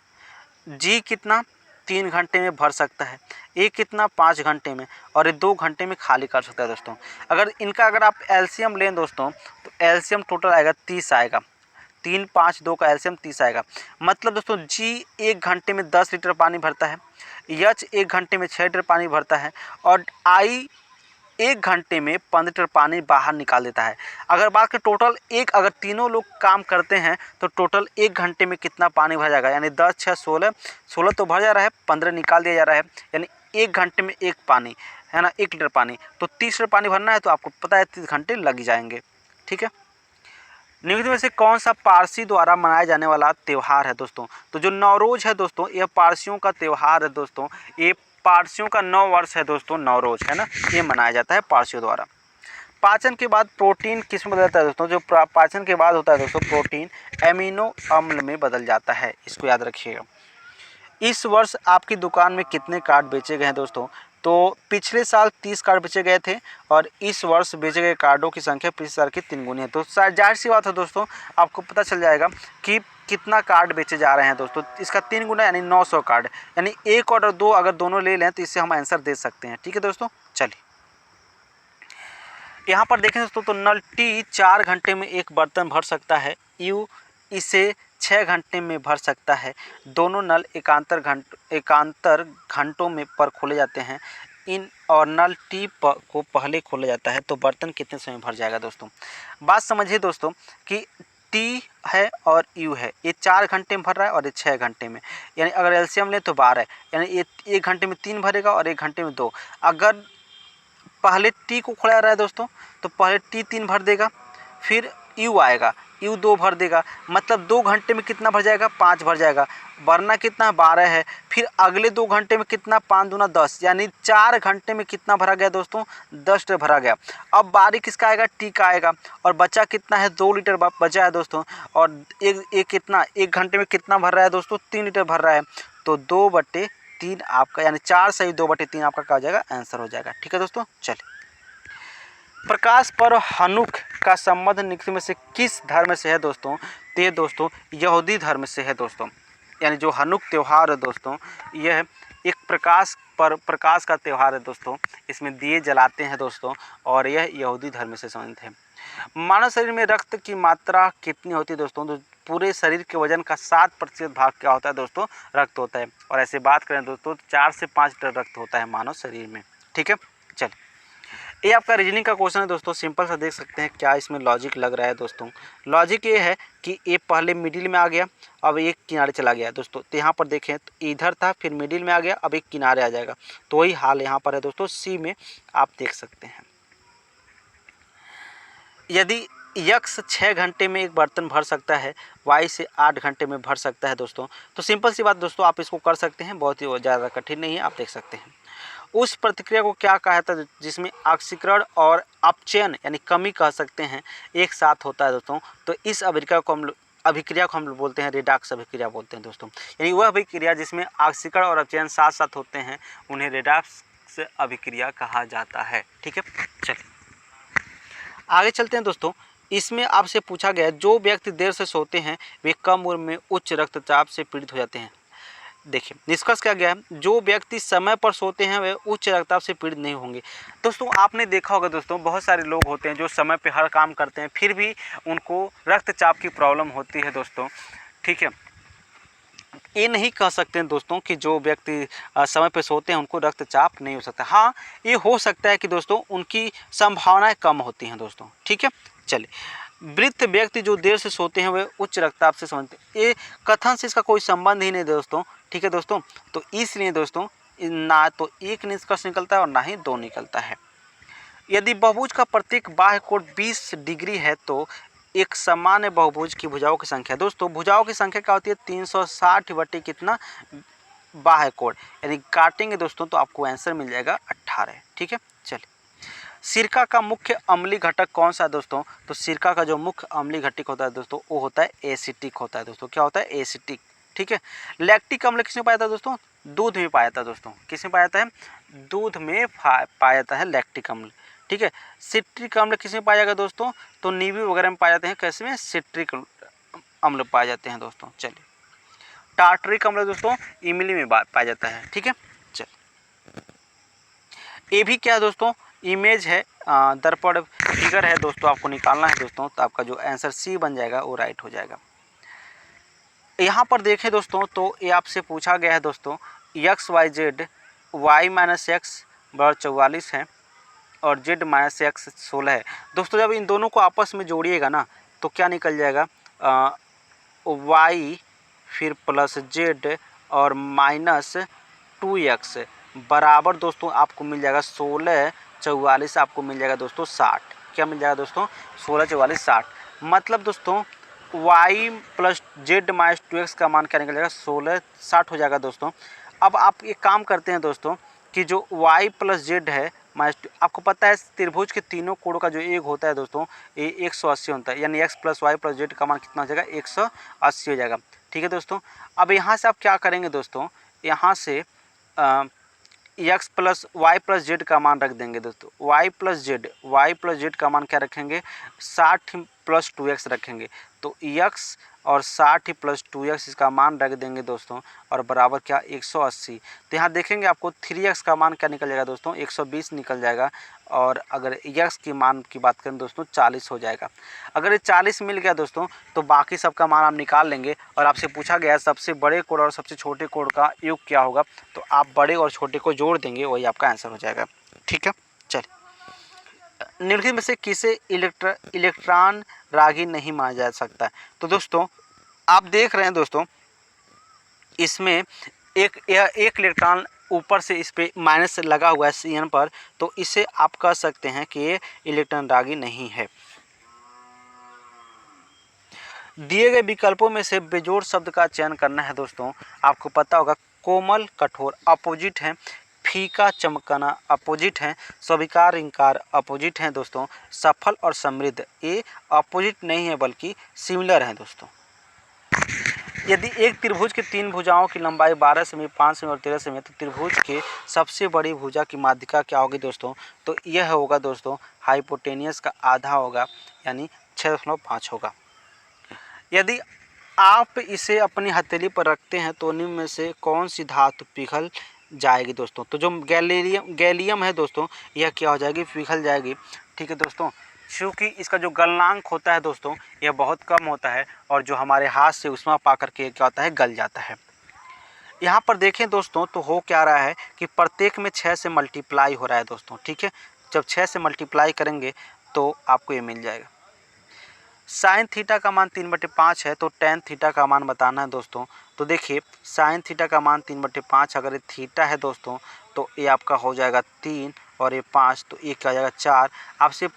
S1: जी कितना 3 घंटे में भर सकता है, ए कितना 5 घंटे में, और ये 2 घंटे में खाली कर सकता है दोस्तों। अगर आप एलसीएम लें दोस्तों तो एलसीएम टोटल आएगा 30 आएगा, 3 5 2 का एलसीएम 30 आएगा। मतलब दोस्तों जी 1 घंटे में 10 लीटर पानी भरता है, एच 1 घंटे में 6 लीटर पानी भरता है, और आई 1 घंटे में 15 लीटर पानी बाहर निकाल देता है। अगर बात करें टोटल अगर तीनों लोग काम करते हैं तो टोटल 1 घंटे में कितना पानी भर जाएगा, यानी 10 6 16 तो भर जा रहा है, 15 निकाल दिया जा रहा है, यानी 1 घंटे में 1 पानी है ना, 1 लीटर पानी। तो 30 लीटर पानी भरना है तो आपको पता है 30 घंटे लग जाएंगे। ठीक है, निम्नलिखित में से कौन सा पारसी द्वारा मनाया जाने वाला त्यौहार है दोस्तों, तो जो नवरोज है दोस्तों यह पारसियों का त्यौहार है दोस्तों। ये पारसियों का 9 वर्ष है दोस्तों, नवरोज है ना, ये मनाया जाता है पारसियों द्वारा। पाचन के बाद प्रोटीन किस में बदलता है दोस्तों, जो पाचन के बाद होता है दोस्तों प्रोटीन एमिनो अम्ल में बदल जाता है, इसको याद रखिएगा। इस वर्ष आपकी दुकान में कितने कार्ड बेचे गए हैं दोस्तों, तो पिछले साल 30 कार्ड बेचे गए थे और इस वर्ष बेचे गए कार्डों की संख्या पिछले साल की 3 गुनी है। तो जाहिर सी बात है दोस्तों, आपको पता चल जाएगा कि कितना कार्ड बेचे जा रहे हैं दोस्तों। इसका 3 गुना यानी 900 कार्ड, यानी 1 और 2 अगर दोनों ले लें तो इससे हम आंसर दे सकते हैं। ठीक है दोस्तों, चलिए यहाँ पर देखें दोस्तों, तो नल टी 4 घंटे में एक बर्तन भर सकता है, यू इसे 6 घंटे में भर सकता है। दोनों नल एकांतर घंटों में पर खोले जाते हैं। इन और नल टी को पहले खोला जाता है तो बर्तन कितने समय भर जाएगा दोस्तों। बात समझिए दोस्तों कि टी है और यू है, ये 4 घंटे में भर रहा है और ये 6 घंटे में, यानी अगर एलसीएम लें तो 12 है, यानी ये 1 घंटे में 3 भरेगा और 1 घंटे में 2। अगर पहले टी को खोला रहा है दोस्तों तो पहले टी 3 भर देगा, फिर यू आएगा, यू 2 भर देगा, मतलब 2 घंटे में कितना भर जाएगा, 5 भर जाएगा। भरना कितना 12 है, फिर अगले 2 घंटे में कितना 5 दूना 10, यानी 4 घंटे में कितना भरा गया दोस्तों, 10 लीटर भरा गया। अब बारी किसका आएगा, टी का आएगा, और बचा कितना है 2 लीटर बचा है दोस्तों, और एक कितना 1 घंटे में कितना भर रहा है दोस्तों, 3 लीटर भर रहा है। तो 2/3 आपका, यानी 4 सही 2/3 आपका क्या हो जाएगा, आंसर हो जाएगा। ठीक है दोस्तों, चलिए प्रकाश पर्व हनुक का संबंध निम्नलिखित में से किस धर्म से है दोस्तों, तो ये दोस्तों यहूदी धर्म से है दोस्तों। यानी जो हनुक त्यौहार है दोस्तों यह एक प्रकाश का त्यौहार है दोस्तों, इसमें दिए जलाते हैं दोस्तों, और यह यहूदी धर्म से संबंधित है। मानव शरीर में रक्त की मात्रा कितनी होती है दोस्तों, तो पूरे शरीर के वजन का 7% भाग क्या होता है दोस्तों, रक्त होता है। और ऐसे बात करें दोस्तों 4 से 5 लीटर रक्त होता है मानव शरीर में। ठीक है, चलिए ये आपका रीजनिंग का क्वेश्चन है दोस्तों, सिंपल सा देख सकते हैं क्या इसमें लॉजिक लग रहा है दोस्तों। लॉजिक ये है कि ये पहले मिडिल में आ गया, अब एक किनारे चला गया दोस्तों। तो यहाँ पर देखें तो इधर था, फिर मिडिल में आ गया, अब एक किनारे आ जाएगा। तो वही हाल यहाँ पर है दोस्तों, सी में आप देख सकते हैं। यदि यक्स 6 घंटे में एक बर्तन भर सकता है, वाई से 8 घंटे में भर सकता है दोस्तों, तो सिंपल सी बात दोस्तों, आप इसको कर सकते हैं, बहुत ही ज़्यादा कठिन नहीं है, आप देख सकते हैं। उस प्रतिक्रिया को क्या कहा था जिसमें ऑक्सीकरण और अपचयन यानी कमी कह सकते हैं एक साथ होता है दोस्तों। तो इस अभिक्रिया को हम लोग बोलते हैं रेडॉक्स अभिक्रिया बोलते हैं दोस्तों। यानी वह अभिक्रिया जिसमें ऑक्सीकरण और अपचयन साथ साथ होते हैं उन्हें रेडॉक्स अभिक्रिया कहा जाता है। ठीक है, चलिए आगे चलते हैं दोस्तों। इसमें आपसे पूछा गया जो व्यक्ति देर से सोते हैं वे कम उम्र में उच्च रक्तचाप से पीड़ित हो जाते हैं। देखिए निष्कर्ष क्या गया है, जो व्यक्ति समय पर सोते हैं वे उच्च रक्तचाप से पीड़ित नहीं होंगे। दोस्तों आपने देखा होगा दोस्तों, बहुत सारे लोग होते हैं जो समय पे हर काम करते हैं फिर भी उनको रक्तचाप की प्रॉब्लम होती है दोस्तों। ठीक है, ये नहीं कह सकते हैं दोस्तों कि जो व्यक्ति समय पे सोते हैं उनको रक्तचाप नहीं हो सकता। हाँ, ये हो सकता है कि दोस्तों उनकी संभावनाएं कम होती हैं दोस्तों। ठीक है, चलिए वृद्ध व्यक्ति जो देर से सोते हैं वे उच्च रक्तचाप से समझते हैं, ये कथन से इसका कोई संबंध ही नहीं दोस्तों। ठीक है दोस्तों, तो इसलिए दोस्तों ना तो एक निष्कर्ष निकलता है और ना ही दो निकलता है। यदि बहुभुज का प्रत्येक बाह्य कोण 20 डिग्री है तो एक सामान्य बहुभुज की भुजाओं की संख्या, दोस्तों भुजाओं की संख्या क्या होती है 360 बटे कितना बाह्य कोण, यानी काटेंगे दोस्तों तो आपको आंसर मिल जाएगा 18। ठीक है, चलिए सिरका का मुख्य अम्लीय घटक कौन सा है दोस्तों, तो सिरका का जो मुख्य अम्लीय घटक होता है दोस्तों वो होता है एसिटिक होता है दोस्तों। क्या होता है, एसिटिक। ठीक है, लैक्टिक अम्ल किसमें पाया था दोस्तों, दूध में पाया था दोस्तों। किसमें पाया जाता है, दूध में पाया जाता है लैक्टिक अम्ल। ठीक है, सिट्रिक अम्ल किसमें पाया जाएगा दोस्तों, तो नींबू वगैरह में पाए जाते हैं, कैसे में सिट्रिक अम्ल पाए जाते हैं दोस्तों। चलिए टार्टरिक अम्ल दोस्तों इमली में पाया जाता है। ठीक है, चलिए ये भी क्या है दोस्तों, इमेज है, दर्पण फिगर है दोस्तों, आपको निकालना है दोस्तों, तो आपका जो आंसर सी बन जाएगा वो राइट हो जाएगा। यहाँ पर देखें दोस्तों तो ये आपसे पूछा गया है दोस्तों x y z, y minus x बराबर 44 है और जेड माइनस एक्स 16 है दोस्तों। जब इन दोनों को आपस में जोड़िएगा ना तो क्या निकल जाएगा, वाई फिर प्लस जेड और माइनस 2x बराबर दोस्तों आपको मिल जाएगा 16 44, आपको मिल जाएगा दोस्तों 60। क्या मिल जाएगा दोस्तों, 16 44 60। मतलब दोस्तों y plus Z minus 2x का मान क्या निकल जाएगा, 16 60 हो जाएगा दोस्तों। अब आप एक काम करते हैं दोस्तों कि जो y प्लस जेड है माइनस, आपको पता है त्रिभुज के तीनों कोणों का जो योग होता है दोस्तों ये 180 होता है, यानी x plus y plus z का मान कितना हो जाएगा, 180 हो जाएगा। ठीक है दोस्तों, अब यहाँ से आप क्या करेंगे दोस्तों, यहाँ से x plus y plus z का मान रख देंगे दोस्तों, वाई प्लस जेड का मान क्या रखेंगे, 60 प्लस 2x रखेंगे, तो x और 60 प्लस 2x इसका मान रख देंगे दोस्तों और बराबर क्या 180। तो यहाँ देखेंगे आपको 3x का मान क्या निकल जाएगा दोस्तों, 120 निकल जाएगा। और अगर x की मान की बात करें दोस्तों 40 हो जाएगा। अगर ये 40 मिल गया दोस्तों तो बाकी सबका मान आप निकाल लेंगे। और आपसे पूछा गया सबसे बड़े कोण और सबसे छोटे कोण का योग क्या होगा, तो आप बड़े और छोटे को जोड़ देंगे, वही आपका आंसर हो जाएगा। ठीक है, चलिए निम्नलिखित में से किसे इलेक्ट्रॉन रागी नहीं माना जा सकता। तो दोस्तों आप देख रहे हैं दोस्तों इसमें एक इलेक्ट्रॉन ऊपर से इस पे माइनस लगा हुआ है Cn पर, तो इसे आप कह सकते हैं कि ये इलेक्ट्रॉन रागी नहीं है। दिए गए विकल्पों में से बेजोड़ शब्द का चयन करना है दोस्तों। आपको पता होगा कोमल कठोर अपोजिट है, फीका चमकना अपोजिट है, स्वीकार इंकार अपोजिट है दोस्तों, सफल और समृद्ध ये अपोजिट नहीं है बल्कि सिमिलर है दोस्तों। यदि एक त्रिभुज के तीन भुजाओं की लंबाई 12 सेमी, 5 सेमी और 13 सेमी है तो त्रिभुज के सबसे बड़ी भुजा की माध्यिका क्या होगी दोस्तों, तो यह होगा दोस्तों हाइपोटेनियस का आधा होगा, यानी 6.5 होगा। यदि आप इसे अपनी हथेली पर रखते हैं तो निम्न में से कौन सी धातु पिघल जाएगी दोस्तों, तो जो गैलियम है दोस्तों यह क्या हो जाएगी, पिघल जाएगी। ठीक है दोस्तों, क्योंकि इसका जो गलनांक होता है दोस्तों यह बहुत कम होता है और जो हमारे हाथ से उष्मा पा करके क्या होता है, गल जाता है। यहाँ पर देखें दोस्तों तो हो क्या रहा है कि प्रत्येक में 6 से मल्टीप्लाई हो रहा है दोस्तों। ठीक है, जब 6 से मल्टीप्लाई करेंगे तो आपको ये मिल जाएगा। साइन थीटा का मान 3/5 है, तो टेन थीटा का मान बताना है दोस्तों। तो देखिए साइन थीटा का मान 3/5, अगर ये थीटा है दोस्तों तो ये आपका हो जाएगा 3 और ये 5, तो ये क्या हो जाएगा 4। आपसे